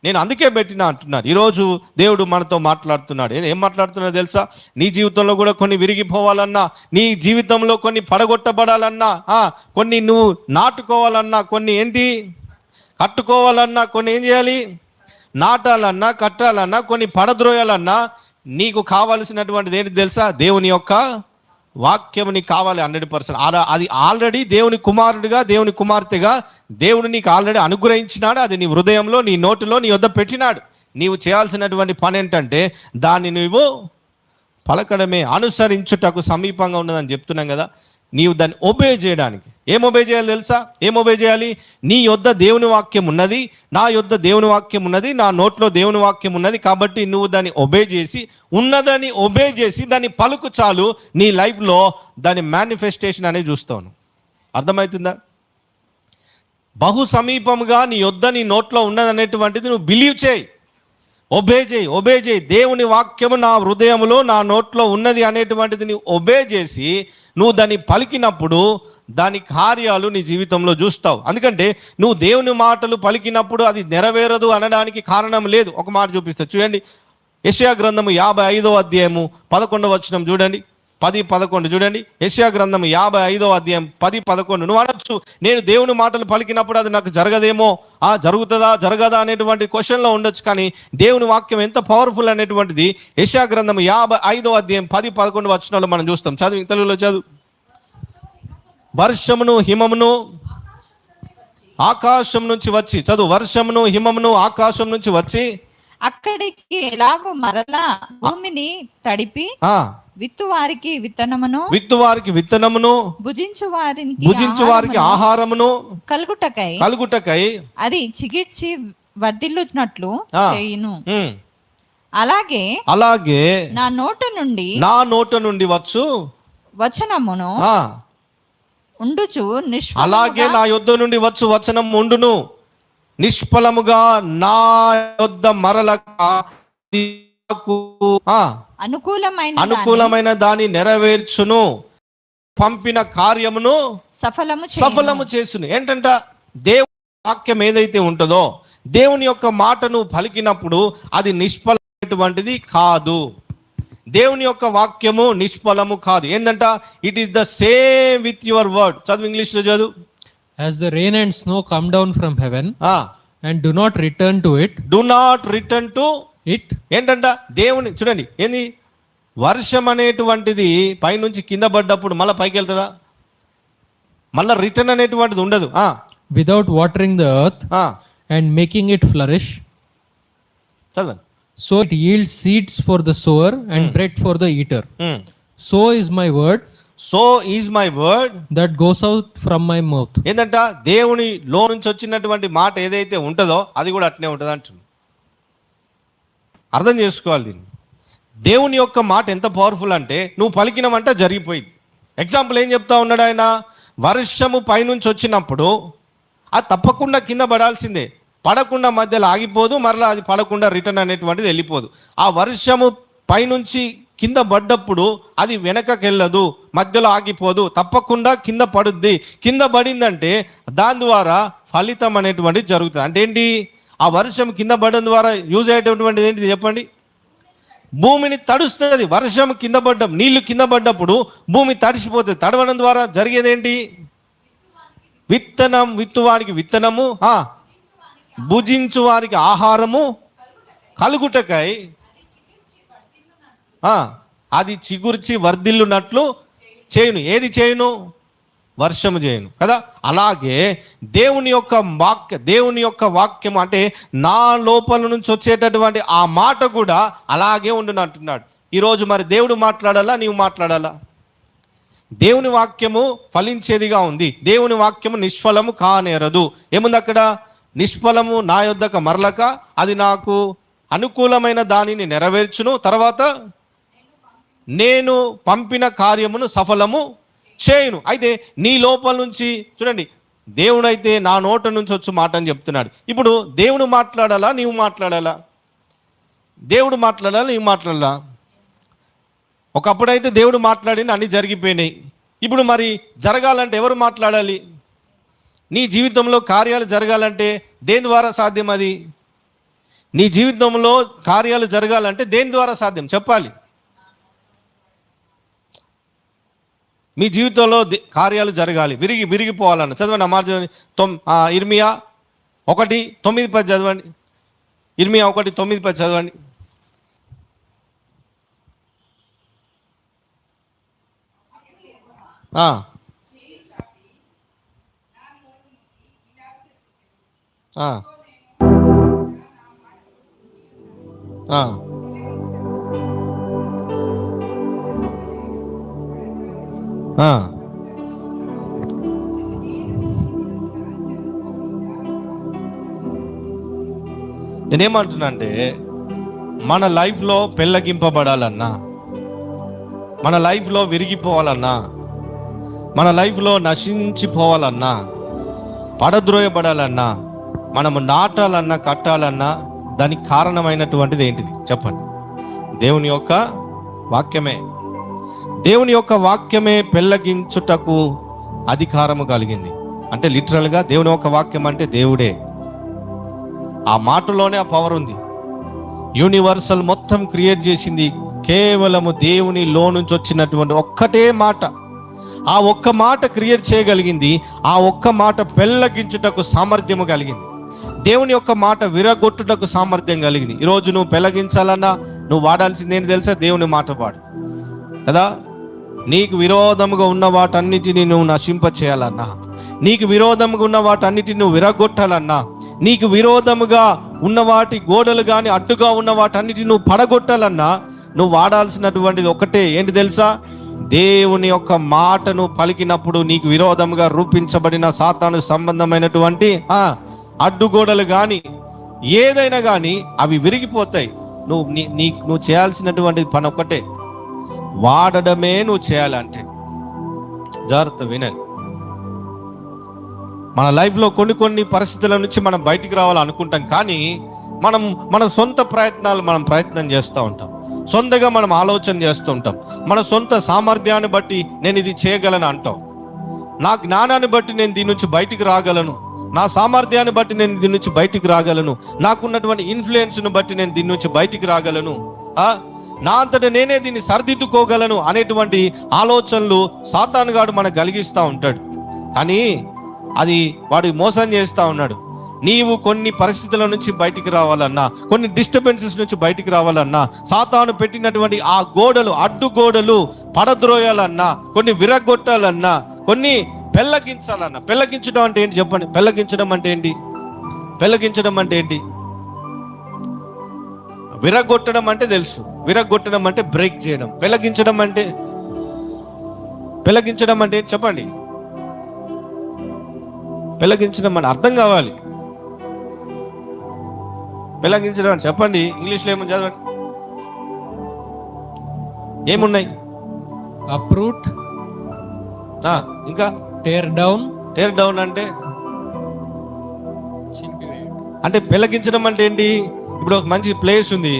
నేను అందుకే పెట్టినా అంటున్నాడు. ఈరోజు దేవుడు మనతో మాట్లాడుతున్నాడు. ఏం మాట్లాడుతున్నాడో తెలుసా? నీ జీవితంలో కూడా కొన్ని విరిగిపోవాలన్నా, నీ జీవితంలో కొన్ని పడగొట్టబడాలన్నా, కొన్ని నువ్వు నాటుకోవాలన్నా, కొన్ని ఏంటి కట్టుకోవాలన్నా, కొన్ని ఏం చేయాలి? నాటాలన్నా, కట్టాలన్నా, కొన్ని పడద్రోయాలన్నా నీకు కావాల్సినటువంటిది ఏంటి తెలుసా? దేవుని యొక్క వాక్యం నీకు కావాలి 100%. అది ఆల్రెడీ దేవుని కుమారుడిగా, దేవుని కుమార్తెగా దేవుడు నీకు ఆల్రెడీ అనుగ్రహించినాడు. అది నీ హృదయంలో, నీ నోటిలో, నీ యొద్ద పెట్టినాడు. నీవు చేయాల్సినటువంటి పని ఏంటంటే దాన్ని నువ్వు పలకడమే. అనుసరించుటకు సమీపంగా ఉన్నదని చెప్తున్నాం కదా. నీవు దాన్ని ఒబే చేయడానికి ఏం ఒబే చేయాలి తెలుసా? ఏం ఒబే చేయాలి? నీ యొద్ద దేవుని వాక్యం ఉన్నది, నా యొద్ద దేవుని వాక్యం ఉన్నది, నా నోట్లో దేవుని వాక్యం ఉన్నది. కాబట్టి నువ్వు దాన్ని ఒబే చేసి, ఉన్నదని ఒబే చేసి దాన్ని పలుకు చాలు, నీ లైఫ్లో దాని మేనిఫెస్టేషన్ అనేది చూస్తాను. అర్థమవుతుందా? బహు సమీపంగా నీ యొద్ద, నీ నోట్లో ఉన్నదనేటువంటిది నువ్వు బిలీవ్ చేయి, ఒబే చేయి. దేవుని వాక్యము నా హృదయంలో, నా నోట్లో ఉన్నది అనేటువంటిది నువ్వు ఒబే చేసి నువ్వు దాన్ని పలికినప్పుడు దాని కార్యాలు నీ జీవితంలో చూస్తావు. ఎందుకంటే నువ్వు దేవుని మాటలు పలికినప్పుడు అది నెరవేరదు అనడానికి కారణం లేదు. ఒక మాట చూపిస్తా చూడండి. యెషయా గ్రంథము 55వ అధ్యాయము 11వ వచనం చూడండి, 10-11 చూడండి. యెషయా గ్రంథము 55వ అధ్యాయం 10-11. నువ్వు అనొచ్చు, నేను దేవుని మాటలు పలికినప్పుడు అది నాకు జరగదేమో, జరుగుతుందా జరగదా అనేటువంటి క్వశ్చన్లో ఉండొచ్చు. కానీ దేవుని వాక్యం ఎంత పవర్ఫుల్ అనేటువంటిది యెషయా గ్రంథము 55వ అధ్యాయం 10-11 వచనాలు మనం చూస్తాం. చదువు, తెలుగులో చదువు. వర్షమును హిమమును ఆకాశం నుంచి వచ్చి, చదువు, వర్షమును హిమమును ఆకాశం నుంచి వచ్చి అక్కడికి ఎలాగో మరలా భూమిని తడిపి విత్తువారికి విత్తనమును భుజించు వారికి ఆహారమును కలుగుటకై అది చిగిర్చి వర్ధిల్లునట్లు చేయును. అలాగే నా నోట నుండి వచనమును ఉండుచు అలాగే నా యొద్ద నుండి వచ్చు వచనం ఉండును, నిష్ఫలముగా నా యొద్ద మరలక అనుకూలమైన దాని నెరవేర్చును, పంపిన కార్యమును సఫలము చేసును. ఏంటంట? దేవుని వాక్యం ఏదైతే ఉంటుందో, దేవుని యొక్క మాటను పలికినప్పుడు అది నిష్ఫలమైనటువంటిది కాదు. దేవుని యొక్క వాక్యము నిష్ఫలము కాదు. ఏంటంట? It is the same with your word. చదువు, ఇంగ్లీష్లో చదువు. As the rain and snow come down from heaven and do not return to it. ఏంటంట? దేవుని చూడండి, ఏంది? వర్షం అనేటువంటిది పైనుంచి కింద పడ్డప్పుడు మళ్ళీ పైకి వెళ్తుందా? మళ్ళీ రిటర్న్ అనేటువంటిది ఉండదు. Without watering the earth and making it flourish, చదవండి. So it yields seeds for the sower and bread for the eater. So is my word that goes out from my mouth. ఏంటంట? దేవుని లో నుంచి వచ్చినటువంటి మాట ఏదైతే ఉంటుందో అది కూడా అట్నే ఉంటుంది అంటుంది. అర్థం చేసుకోవాలి దీన్ని. దేవుని యొక్క మాట ఎంత పవర్ఫుల్ అంటే నువ్వు పలికినవంట జరిగిపోయింది. ఎగ్జాంపుల్ ఏం చెప్తా ఉన్నాడు ఆయన? వర్షము పైనుంచి వచ్చినప్పుడు అది తప్పకుండా కింద పడాల్సిందే, పడకుండా మధ్యలో ఆగిపోదు, మరలా అది పడకుండా రిటర్న్ అనేటువంటిది వెళ్ళిపోదు. ఆ వర్షము పైనుంచి కింద పడ్డప్పుడు అది వెనకకి వెళ్ళదు, మధ్యలో ఆగిపోదు, తప్పకుండా కింద పడుద్ది. కింద పడిందంటే దాని ద్వారా ఫలితం అనేటువంటిది జరుగుతుంది. అంటే ఏంటి? ఆ వర్షం కింద పడడం ద్వారా యూజ్ అయ్యేటటువంటిది ఏంటిది చెప్పండి? భూమిని తడుస్తుంది. వర్షం కింద పడ్డం, నీళ్లు కింద పడ్డప్పుడు భూమి తడిసిపోతుంది. తడవడం ద్వారా జరిగేది ఏంటి? విత్తనం, విత్తువానికి విత్తనము, భుజించు వారికి ఆహారము కలుగుటకై అది చిగుర్చి వర్ధిల్లునట్లు చేయును. ఏది చేయును? వర్షము చేయును కదా. అలాగే దేవుని యొక్క వాక్యం అంటే నా లోపల నుంచి వచ్చేటటువంటి ఆ మాట కూడా అలాగే ఉండును అంటున్నాడు. ఈరోజు మరి దేవుడు మాట్లాడాలా, నీవు మాట్లాడాలా? దేవుని వాక్యము ఫలించేదిగా ఉంది. దేవుని వాక్యము నిష్ఫలము కానేరదు. ఏముంది అక్కడ? నిష్ఫలము నా యొద్దకు మరలక అది నాకు అనుకూలమైన దానిని నెరవేర్చును, తర్వాత నేను పంపిన కార్యమును సఫలము చేయును. అయితే నీ లోపల నుంచి చూడండి, దేవుడైతే నా నోట నుంచి వచ్చి మాట అని చెప్తున్నాడు. ఇప్పుడు దేవుడు మాట్లాడాలా, నీవు మాట్లాడాలా? దేవుడు మాట్లాడాలా, నీవు మాట్లాడాలా? ఒకప్పుడైతే దేవుడు మాట్లాడిన అన్నీ జరిగిపోయినాయి. ఇప్పుడు మరి జరగాలంటే ఎవరు మాట్లాడాలి? నీ జీవితంలో కార్యాలు జరగాలంటే దేని ద్వారా సాధ్యం? అది నీ జీవితంలో కార్యాలు జరగాలంటే దేని ద్వారా సాధ్యం చెప్పాలి? మీ జీవితంలో కార్యాలు జరగాలి, విరిగిపోవాలన్న. చదవండి ఆ మాట ఇర్మియా 1:9-10 చదవండి. ఇర్మియా 1:9-10 చదవండి. ఆ నేనేమంటున్నా అంటే, మన లైఫ్లో పెళ్ళగింపబడాలన్నా, మన లైఫ్లో విరిగిపోవాలన్నా, మన లైఫ్లో నశించిపోవాలన్నా, పడద్రోయబడాలన్నా, మనము నాటాలన్నా, కట్టాలన్నా దానికి కారణమైనటువంటిది ఏంటిది చెప్పండి? దేవుని యొక్క వాక్యమే. దేవుని యొక్క వాక్యమే పెళ్ళగించుటకు అధికారము కలిగింది. అంటే లిటరల్గా దేవుని యొక్క వాక్యం అంటే దేవుడే. ఆ మాటలోనే ఆ పవర్ ఉంది. యూనివర్సల్ మొత్తం క్రియేట్ చేసింది కేవలము దేవునిలో నుంచి వచ్చినటువంటి ఒక్కటే మాట. ఆ ఒక్క మాట క్రియేట్ చేయగలిగింది. ఆ ఒక్క మాట పెళ్ళగించుటకు సామర్థ్యము కలిగింది. దేవుని యొక్క మాట విరగొట్టుటకు సామర్థ్యం కలిగింది. ఈరోజు నువ్వు పెళ్ళగించాలన్నా నువ్వు వాడాల్సింది ఏంటి తెలుసా? దేవుని మాట వాడు కదా. నీకు విరోధముగా ఉన్న వాటన్నిటిని నువ్వు నశింపచేయాలన్నా, నీకు విరోధముగా ఉన్న వాటన్నిటిని నువ్వు విరగొట్టాలన్నా, నీకు విరోధముగా ఉన్న వాటి గోడలు కానీ అడ్డుగా ఉన్న వాటన్నిటిని నువ్వు పడగొట్టాలన్నా నువ్వు వాడాల్సినటువంటిది ఒకటే ఏంటి తెలుసా? దేవుని యొక్క మాటను పలికినప్పుడు నీకు విరోధముగా రూపించబడిన సాతాను సంబంధమైనటువంటి అడ్డుగోడలు కానీ ఏదైనా కానీ అవి విరిగిపోతాయి. నువ్వు చేయాల్సినటువంటి పని ఒకటే, వాడడమే నువ్వు చేయాలంటే. జాగ్రత్త వినండి. మన లైఫ్లో కొన్ని పరిస్థితుల నుంచి మనం బయటికి రావాలనుకుంటాం, కానీ మన సొంత ప్రయత్నాలు మనం ప్రయత్నం చేస్తూ ఉంటాం. సొంతగా మనం ఆలోచన చేస్తూ ఉంటాం. మన సొంత సామర్థ్యాన్ని బట్టి నేను ఇది చేయగలను అంటాం. నా జ్ఞానాన్ని బట్టి నేను దీని నుంచి బయటికి రాగలను, నా సామర్థ్యాన్ని బట్టి నేను దీని నుంచి బయటికి రాగలను, నాకున్నటువంటి ఇన్ఫ్లుయెన్స్ను బట్టి నేను దీని నుంచి బయటికి రాగలను, నా అంతటా నేనే దీన్ని సరిదిద్దుకోగలను అనేటువంటి ఆలోచనలు సాతానుగాడు మనకు కలిగిస్తూ ఉంటాడు. కానీ అది వాడు మోసం చేస్తూ ఉన్నాడు. నీవు కొన్ని పరిస్థితుల నుంచి బయటికి రావాలన్నా, కొన్ని డిస్టర్బెన్సెస్ నుంచి బయటికి రావాలన్నా, సాతాను పెట్టినటువంటి ఆ గోడలు అడ్డుగోడలు పడద్రోయాలన్నా, కొన్ని విరగొట్టాలన్నా, కొన్ని పెళ్ళగించాలన్నా. పెళ్ళగించడం అంటే ఏంటి చెప్పండి? పెళ్ళగించడం అంటే ఏంటి? పెళ్ళగించడం అంటే ఏంటి? విరగొట్టడం అంటే తెలుసు. విరగొట్టడం అంటే బ్రేక్ చేయడం. పెళ్ళగించడం అంటే చెప్పండి. పెళ్ళగించడం అంటే అర్థం కావాలి. పెళ్ళగించడం అని చెప్పండి. ఇంగ్లీష్లో ఏమని చదవండి. ఏమున్నాయి? అప్రూట్, ఇంకా టేర్ డౌన్. టేర్ డౌన్ అంటే పెళ్ళగించడం అంటే ఏంటి? ఇప్పుడు ఒక మంచి ప్లేస్ ఉంది,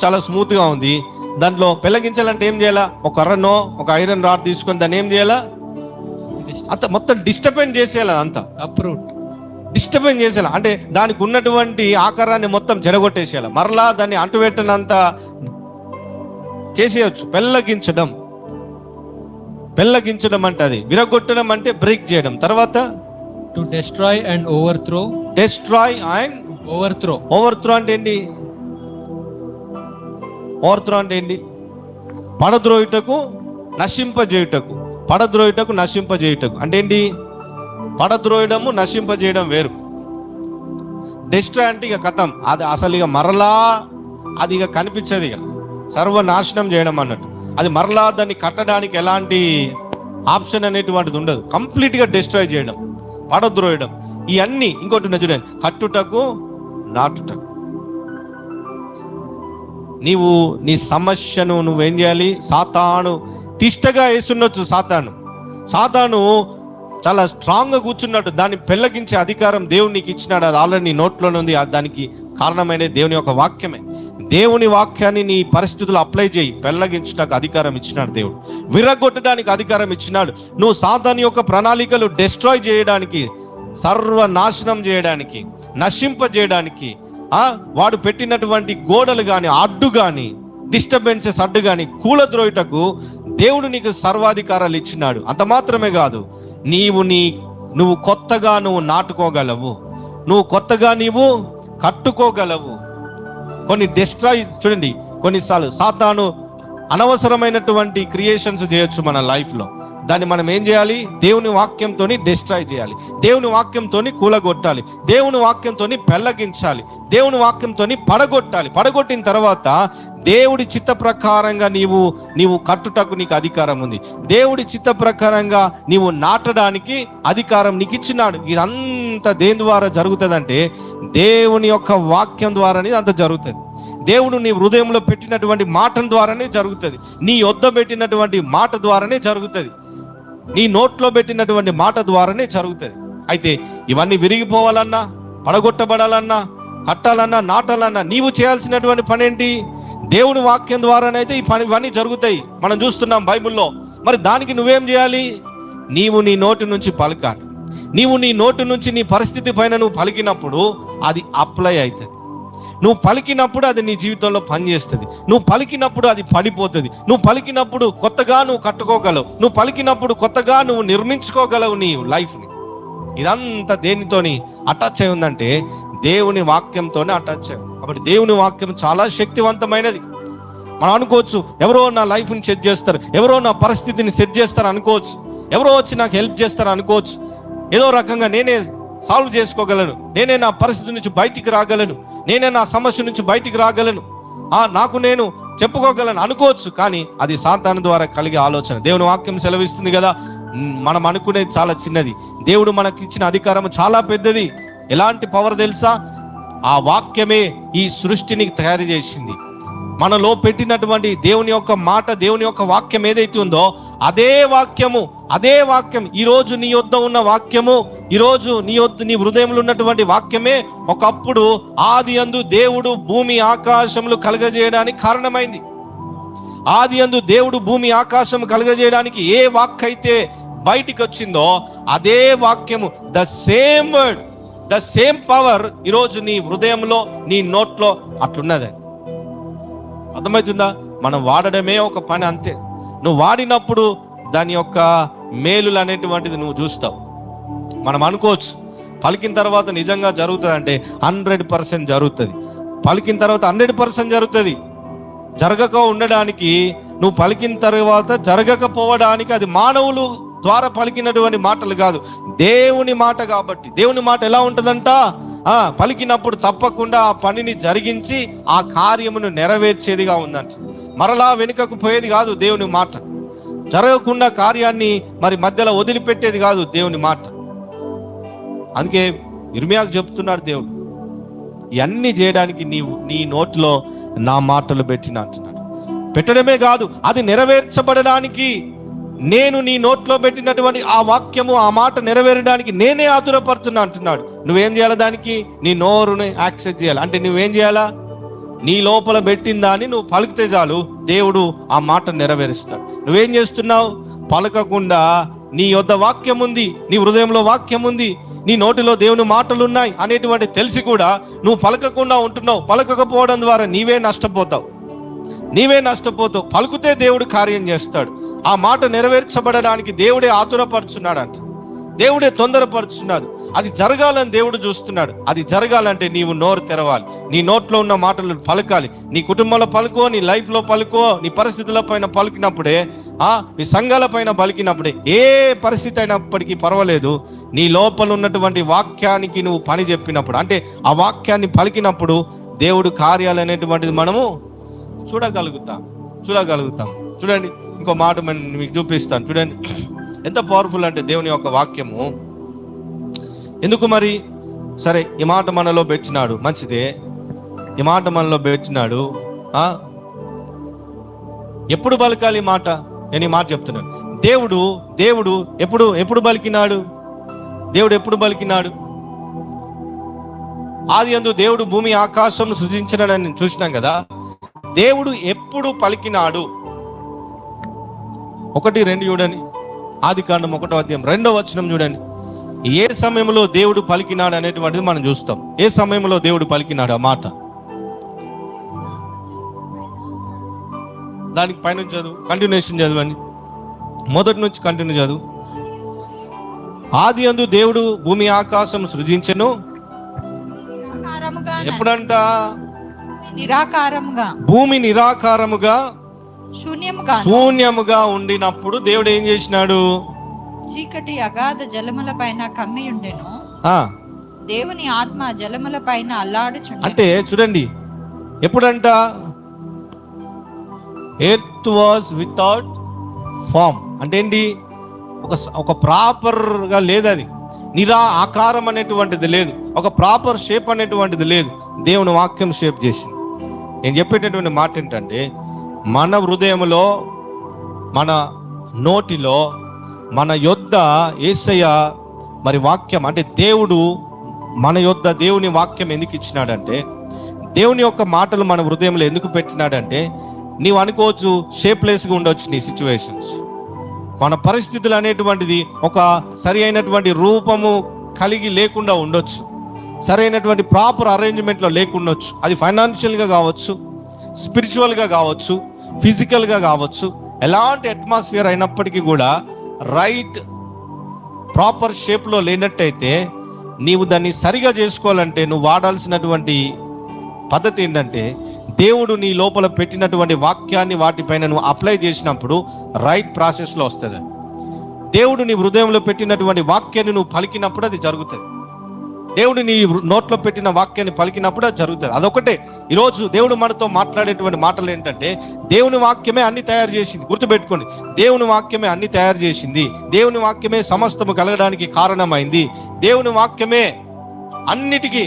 చాలా స్మూత్గా ఉంది, దాంట్లో పెళ్ళగించాలంటే ఏం చేయాలా? ఒక కర్రనో ఒక ఐరన్ రాడ్ తీసుకొని దాన్ని ఏం చేయాలా? అంత మొత్తం డిస్టర్బెన్స్ చేసేయాలి. అంతా అప్రూట్, డిస్టర్బెన్స్ చేసేయాలి. అంటే దానికి ఉన్నటువంటి ఆకారాన్ని మొత్తం చెడగొట్టేసేయాలి. మరలా దాన్ని అంటుపెట్టినంత చేసేయచ్చు. పెళ్ళగించడం అంటే అది. విరగొట్టడం అంటే బ్రేక్ చేయడం. తర్వాత to destroy and overthrow. Destroy and overthrow. Overthrow అంటే ఏంటి? ఓవర్త్రో అంటే ఏంటి? పడద్రోయుటకు, నశింపజేయుటకు. పడద్రోయుటకు, నశింపజేయుటకు అంటే ఏంటి? పడద్రోయడము, నశింపజేయడం వేరు. డెస్ట్రాయ్ అంటే ఇక కథం, అది అసలు ఇక మరలా అది ఇక కనిపించదు, ఇక సర్వనాశనం చేయడం అన్నట్టు. అది మరలా దాన్ని కట్టడానికి ఎలాంటి ఆప్షన్ అనేటువంటిది ఉండదు. కంప్లీట్గా డిస్ట్రాయ్ చేయడం, పడద్రోయడం. ఇవన్నీ ఇంకోటి చూడండి, కట్టుటకు, నాటుటకు. నీవు నీ సమస్యను నువ్వేం చేయాలి? సాతాను తిష్టగా వేసుండొచ్చు. సాతాను చాలా స్ట్రాంగ్గా కూర్చున్నట్టు దాన్ని పెళ్ళగించే అధికారం దేవుడు నీకు ఇచ్చినాడు. అది ఆల్రెడీ నీ నోట్లోనే ఉంది. దానికి కారణమైన దేవుని యొక్క వాక్యమే. దేవుని వాక్యాన్ని నీ పరిస్థితులు అప్లై చేయి. పెళ్ళగించడానికి అధికారం ఇచ్చినాడు దేవుడు. విరగొట్టడానికి అధికారం ఇచ్చినాడు. నువ్వు సాతాను యొక్క ప్రణాళికలు డిస్ట్రాయ్ చేయడానికి, సర్వనాశనం చేయడానికి, నశింపజేయడానికి, వాడు పెట్టినటువంటి గోడలు కానీ, అడ్డు కానీ, డిస్టర్బెన్సెస్ అడ్డు కానీ కూలద్రోయుటకు దేవుడు నీకు సర్వాధికారాలు ఇచ్చినాడు. అంత మాత్రమే కాదు, నువ్వు కొత్తగా నాటుకోగలవు, నువ్వు కొత్తగా కట్టుకోగలవు. కొన్ని డిస్ట్రాయ్ చూడండి, కొన్నిసార్లు సాతాను అనవసరమైనటువంటి క్రియేషన్స్ చేయొచ్చు మన లైఫ్లో. దాన్ని మనం ఏం చేయాలి? దేవుని వాక్యంతో డిస్ట్రాయ్ చేయాలి, దేవుని వాక్యంతో కూలగొట్టాలి, దేవుని వాక్యంతో పెళ్ళగించాలి, దేవుని వాక్యంతో పడగొట్టాలి. పడగొట్టిన తర్వాత దేవుడి చిత్త ప్రకారంగా నీవు కట్టుటకు నీకు అధికారం ఉంది. దేవుడి చిత్త ప్రకారంగా నీవు నాటడానికి అధికారం నీకు ఇచ్చినాడు. ఇదంతా దేని ద్వారా జరుగుతుందంటే దేవుని యొక్క వాక్యం ద్వారానే అంత జరుగుతుంది. దేవుడు నీ హృదయంలో పెట్టినటువంటి మాట ద్వారానే జరుగుతుంది. నీ యొద్ద పెట్టినటువంటి మాట ద్వారానే జరుగుతుంది. నీ నోట్లో పెట్టినటువంటి మాట ద్వారానే జరుగుతుంది. అయితే ఇవన్నీ విరిగిపోవాలన్నా, పడగొట్టబడాలన్నా, కట్టాలన్నా, నాటాలన్నా నీవు చేయాల్సినటువంటి పని ఏంటి? దేవుని వాక్యం ద్వారానైతే ఇవన్నీ జరుగుతాయి. మనం చూస్తున్నాం బైబిల్లో. మరి దానికి నువ్వేం చేయాలి? నీవు నీ నోటి నుంచి పలకాలి. నీవు నీ నోటి నుంచి నీ పరిస్థితి పైన నువ్వు పలికినప్పుడు అది అప్లై అవుతుంది. నువ్వు పలికినప్పుడు అది నీ జీవితంలో పనిచేస్తుంది. నువ్వు పలికినప్పుడు అది పడిపోతుంది. నువ్వు పలికినప్పుడు కొత్తగా నువ్వు కట్టుకోగలవు. నువ్వు పలికినప్పుడు కొత్తగా నువ్వు నిర్మించుకోగలవు నీ లైఫ్ని. ఇదంతా దేనితోని అటాచ్ అయి ఉందంటే దేవుని వాక్యంతోనే అటాచ్ అయ్యి. కాబట్టి దేవుని వాక్యం చాలా శక్తివంతమైనది. మనం అనుకోవచ్చు, ఎవరో నా లైఫ్ని సెట్ చేస్తారు, ఎవరో నా పరిస్థితిని సెట్ చేస్తారు అనుకోవచ్చు, ఎవరో వచ్చి నాకు హెల్ప్ చేస్తారు అనుకోవచ్చు, ఏదో రకంగా నేనే సాల్వ్ చేసుకోగలను, నేనే నా పరిస్థితి నుంచి బయటికి రాగలను, నేనే నా సమస్య నుంచి బయటికి రాగలను, నాకు నేను చెప్పుకోగలను అనుకోవచ్చు. కానీ అది సాతాను ద్వారా కలిగే ఆలోచన. దేవుని వాక్యం సెలవిస్తుంది కదా, మనం అనుకునేది చాలా చిన్నది, దేవుడు మనకి ఇచ్చిన అధికారం చాలా పెద్దది. ఎలాంటి పవర్ తెలుసా? ఆ వాక్యమే ఈ సృష్టిని తయారు చేసింది. మనలో పెట్టినటువంటి దేవుని యొక్క మాట, దేవుని యొక్క వాక్యం ఏదైతే ఉందో అదే వాక్యం ఈరోజు నీ యొద్ద ఉన్న వాక్యము, ఈరోజు నీ హృదయంలో ఉన్నటువంటి వాక్యమే ఒకప్పుడు ఆదియందు దేవుడు భూమి ఆకాశములు కలుగజేయడానికి కారణమైంది. ఆదియందు దేవుడు భూమి ఆకాశం కలుగజేయడానికి ఏ వాక్యం అయితే బయటికి వచ్చిందో అదే వాక్యము, the same word, the same power ఈరోజు నీ హృదయంలో, నీ నోట్లో అట్లున్నది. అర్థమవుతుందా? మనం వాడడమే ఒక పని, అంతే. నువ్వు వాడినప్పుడు దాని యొక్క మేలులు అనేటువంటిది నువ్వు చూస్తావు. మనం అనుకోవచ్చు పలికిన తర్వాత నిజంగా జరుగుతుంది అంటే 100% జరుగుతుంది. పలికిన తర్వాత 100% జరుగుతుంది. జరగక ఉండడానికి, నువ్వు పలికిన తర్వాత జరగకపోవడానికి అది మానవులు ద్వారా పలికినటువంటి మాటలు కాదు, దేవుని మాట. కాబట్టి దేవుని మాట ఎలా ఉంటుందంట? పలికినప్పుడు తప్పకుండా ఆ పనిని జరిగించి ఆ కార్యమును నెరవేర్చేదిగా ఉందంట. మరలా వెనుకకు పోయేది కాదు దేవుని మాట. జరగకుండా కార్యాన్ని మరి మధ్యలో వదిలిపెట్టేది కాదు దేవుని మాట. అందుకే ఇర్మియాకు చెప్తున్నాడు దేవుడు, ఇవన్నీ చేయడానికి నీ నోట్లో నా మాటలు పెట్టిన అంటున్నాడు. పెట్టడమే కాదు, అది నెరవేర్చబడడానికి నేను నీ నోట్లో పెట్టినటువంటి ఆ వాక్యము, ఆ మాట నెరవేరడానికి నేనే ఆతురపడుతున్నా అంటున్నాడు. నువ్వేం చేయాలి? దానికి నీ నోరుని యాక్సెస్ చేయాలి. అంటే నువ్వేం చేయాలా? నీ లోపల పెట్టిన దాన్ని నువ్వు పలికితే చాలు, దేవుడు ఆ మాట నెరవేరుస్తాడు. నువ్వేం చేస్తున్నావు? పలకకుండా నీ యొద్ద వాక్యం ఉంది, నీ హృదయంలో వాక్యం ఉంది, నీ నోటిలో దేవుని మాటలు ఉన్నాయి అనేటువంటి తెలిసి కూడా నువ్వు పలకకుండా ఉంటున్నావు. పలకకపోవడం ద్వారా నీవే నష్టపోతావు. పలుకుతే దేవుడు కార్యం చేస్తాడు. ఆ మాట నెరవేర్చబడడానికి దేవుడే ఆతురపరుచున్నాడంట, దేవుడే తొందరపరుచున్నాడు. అది జరగాలని దేవుడు చూస్తున్నాడు. అది జరగాలంటే నీవు నోరు తెరవాలి, నీ నోట్లో ఉన్న మాటలు పలకాలి. నీ కుటుంబంలో పలుకో, నీ లైఫ్లో పలుకో, నీ పరిస్థితుల పైన పలికినప్పుడే, నీ సంఘాల పైన పలికినప్పుడే, ఏ పరిస్థితి అయినప్పటికీ పర్వాలేదు, నీ లోపల ఉన్నటువంటి వాక్యానికి నువ్వు పని చెప్పినప్పుడు, అంటే ఆ వాక్యాన్ని పలికినప్పుడు దేవుడు కార్యాలు అనేటువంటిది మనము చూడగలుగుతాం. చూడండి, ఇంకో మాట మీకు చూపిస్తాను. చూడండి ఎంత పవర్ఫుల్ అంటే దేవుని యొక్క వాక్యము. ఎందుకు మరి? సరే, ఈ మాట మనలో పెట్టినాడు, మంచిదే. ఈ మాట మనలో పెట్టినాడు. ఎప్పుడు పలకాలి ఈ మాట? నేను ఈ మాట చెప్తున్నాను. దేవుడు ఎప్పుడు పలికినాడు? దేవుడు ఎప్పుడు పలికినాడు? ఆదియందు దేవుడు భూమి ఆకాశం సృజించినాడని చూసినాం కదా. దేవుడు ఎప్పుడు పలికినాడు? 1-2 చూడండి. ఆదికాండం 1వ అధ్యాయం 2వ వచనం చూడండి. ఏ సమయంలో దేవుడు పలికినాడు అనేటువంటిది మనం చూస్తాం. ఏ సమయంలో దేవుడు పలికినాడు ఆ మాట? దానికి పైనుంచి చదువు, కంటిన్యూషన్ చదవండి. మొదటి నుంచి కంటిన్యూ చదువు. ఆదియందు దేవుడు భూమి ఆకాశం సృజించెను. ఎప్పుడంట? భూమి నిరాకారముగా శూన్యముగా ఉండినప్పుడు దేవుడు ఏం చేసినాడు? చీకటి అగాధ జలముల పైన కమ్మి ఉండెను. దేవుని ఆత్మ జలముల పైన అల్లాడుచుండెను. అంటే చూడండి, ఎప్పుడంట? Earth was without form. అంటే ఏంటి? ఒక ప్రాపర్ గా లేదు, అది ఆకారం అనేటువంటిది లేదు, ఒక ప్రాపర్ షేప్ అనేటువంటిది లేదు. దేవుని వాక్యం షేప్ చేసింది. నేను చెప్పేటటువంటి మాట ఏంటంటే, మన హృదయంలో, మన నోటిలో, మన యొద్ద యేసయ్య మరి వాక్యం అంటే దేవుడు మన యొద్ద దేవుని వాక్యం ఎందుకు ఇచ్చినాడంటే, దేవుని యొక్క మాటలు మన హృదయంలో ఎందుకు పెట్టినాడంటే, నీవు అనుకోవచ్చు షేప్లెస్గా ఉండొచ్చు నీ సిచ్యువేషన్స్, మన పరిస్థితులు అనేటువంటిది ఒక సరి అయినటువంటి రూపము కలిగి లేకుండా ఉండొచ్చు, సరైనటువంటి ప్రాపర్ అరేంజ్మెంట్లో లేకుండొచ్చు. అది ఫైనాన్షియల్గా కావచ్చు, స్పిరిచువల్గా కావచ్చు, ఫిజికల్గా కావచ్చు. ఎలాంటి అట్మాస్ఫియర్ అయినప్పటికీ కూడా రైట్ ప్రాపర్ షేప్లో లేనట్టయితే, నీవు దాన్ని సరిగా చేసుకోవాలంటే నువ్వు వాడాల్సినటువంటి పద్ధతి ఏంటంటే, దేవుడు నీ లోపల పెట్టినటువంటి వాక్యాన్ని వాటిపైన నువ్వు అప్లై చేసినప్పుడు రైట్ ప్రాసెస్లో వస్తుంది. దేవుడు నీ హృదయంలో పెట్టినటువంటి వాక్యాన్ని నువ్వు పలికినప్పుడు అది జరుగుతుంది. దేవుడు నీ నోట్లో పెట్టిన వాక్యాన్ని పలికినప్పుడు అది జరుగుతుంది. అదొకటే ఈరోజు దేవుడు మనతో మాట్లాడేటువంటి మాటలు ఏంటంటే, దేవుని వాక్యమే అన్ని తయారు చేసింది. గుర్తుపెట్టుకోండి, దేవుని వాక్యమే అన్ని తయారు చేసింది. దేవుని వాక్యమే సమస్తము కలగడానికి కారణమైంది. దేవుని వాక్యమే అన్నిటికీ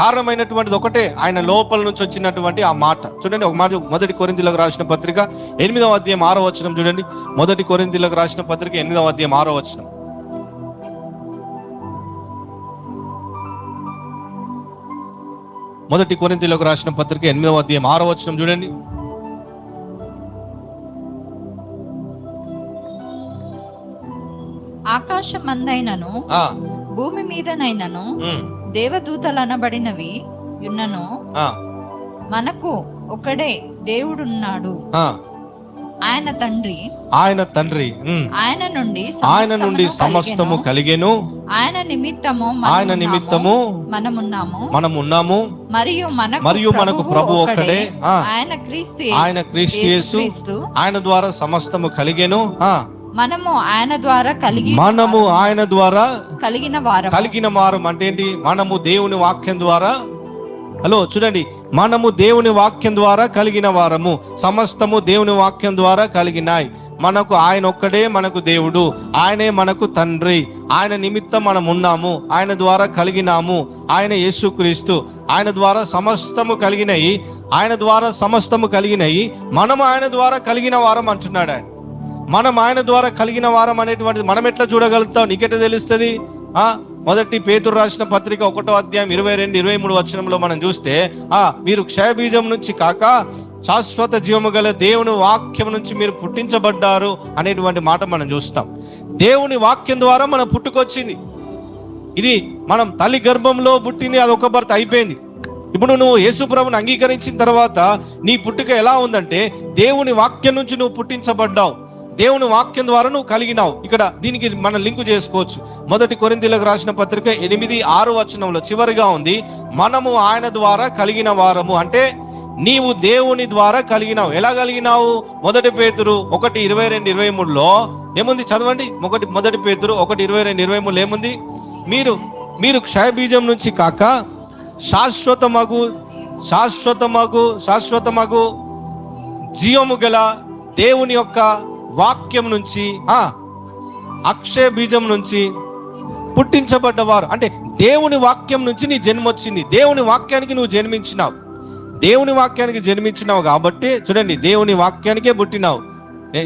కారణమైనటువంటిది ఒకటే, ఆయన లోపల నుంచి వచ్చినటువంటి ఆ మాట. చూడండి ఒక మాట, 1 కొరింథీయులకు రాసిన పత్రిక 8వ అధ్యాయం 6వ వచనం చూడండి. 1 కొరింథీయులకు రాసిన పత్రిక 8వ అధ్యాయం 6వ వచనం. 1 కొరింథీయులకు రాసిన పత్రిక 8వ అధ్యాయం 6వ వచనం చూడండి. ఆకాశమందైనను భూమి మీదనైనను దేవదూతలు అనబడినవి యున్నను మనకు ఒకడే దేవుడున్నాడు, ఆయన తండ్రి. ఆయన నుండి సమస్తము కలిగెను. ఆయన నిమిత్తము మనమున్నాము. మరియు మనకు ప్రభు ఒక్కడే, ఆయన క్రీస్తు యేసు. ఆయన ద్వారా సమస్తము కలిగెను. మనము ఆయన ద్వారా కలిగిన వారం. అంటే ఏంటి? మనము దేవుని వాక్యం ద్వారా, హలో చూడండి, మనము దేవుని వాక్యం ద్వారా కలిగిన వారము. సమస్తము దేవుని వాక్యం ద్వారా కలిగినాయి. మనకు ఆయన ఒక్కడే మనకు దేవుడు, ఆయనే మనకు తండ్రి. ఆయన నిమిత్తం మనం ఉన్నాము, ఆయన ద్వారా కలిగినాము. ఆయన యేసుక్రీస్తు. ఆయన ద్వారా సమస్తము కలిగినాయి, మనము ఆయన ద్వారా కలిగిన వారం అంటున్నాడు ఆయన. మనం ఆయన ద్వారా కలిగిన వారం అనేటువంటిది మనం ఎట్లా చూడగలుగుతాం? నీకెట్లా తెలుస్తుంది? 1 పేతురు రాసిన పత్రిక 1వ అధ్యాయం 22-23 వచనంలో మనం చూస్తే, మీరు క్షయబీజం నుంచి కాక శాశ్వత జీవము గల దేవుని వాక్యం నుంచి మీరు పుట్టించబడ్డారు అనేటువంటి మాట మనం చూస్తాం. దేవుని వాక్యం ద్వారా మనం పుట్టుకొచ్చింది. ఇది మనం తల్లి గర్భంలో పుట్టింది, అది ఒక బర్త్ అయిపోయింది. ఇప్పుడు నువ్వు యేసు ప్రభువుని అంగీకరించిన తర్వాత నీ పుట్టుక ఎలా ఉందంటే, దేవుని వాక్యం నుంచి నువ్వు పుట్టించబడ్డావు, దేవుని వాక్యం ద్వారా నువ్వు కలిగినావు. ఇక్కడ దీనికి మనం లింకు చేసుకోవచ్చు. 1 కొరింథీయులకు రాసిన పత్రిక 8-6 వచనంలో చివరిగా ఉంది, మనము ఆయన ద్వారా కలిగిన వారము. అంటే నీవు దేవుని ద్వారా కలిగినావు. ఎలా కలిగినావు? 1 పేతురు 1:22-23లో ఏముంది? చదవండి. 1 పేతురు 1:22-23లో ఏముంది? మీరు క్షయబీజం నుంచి కాక శాశ్వతమగు జీవము గల దేవుని యొక్క వాక్యం నుంచి, అక్షయ బీజం నుంచి పుట్టించబడ్డవారు. అంటే దేవుని వాక్యం నుంచి నీ జన్మ వచ్చింది. దేవుని వాక్యానికి నువ్వు జన్మించినావు కాబట్టి చూడండి, దేవుని వాక్యానికే పుట్టినావు.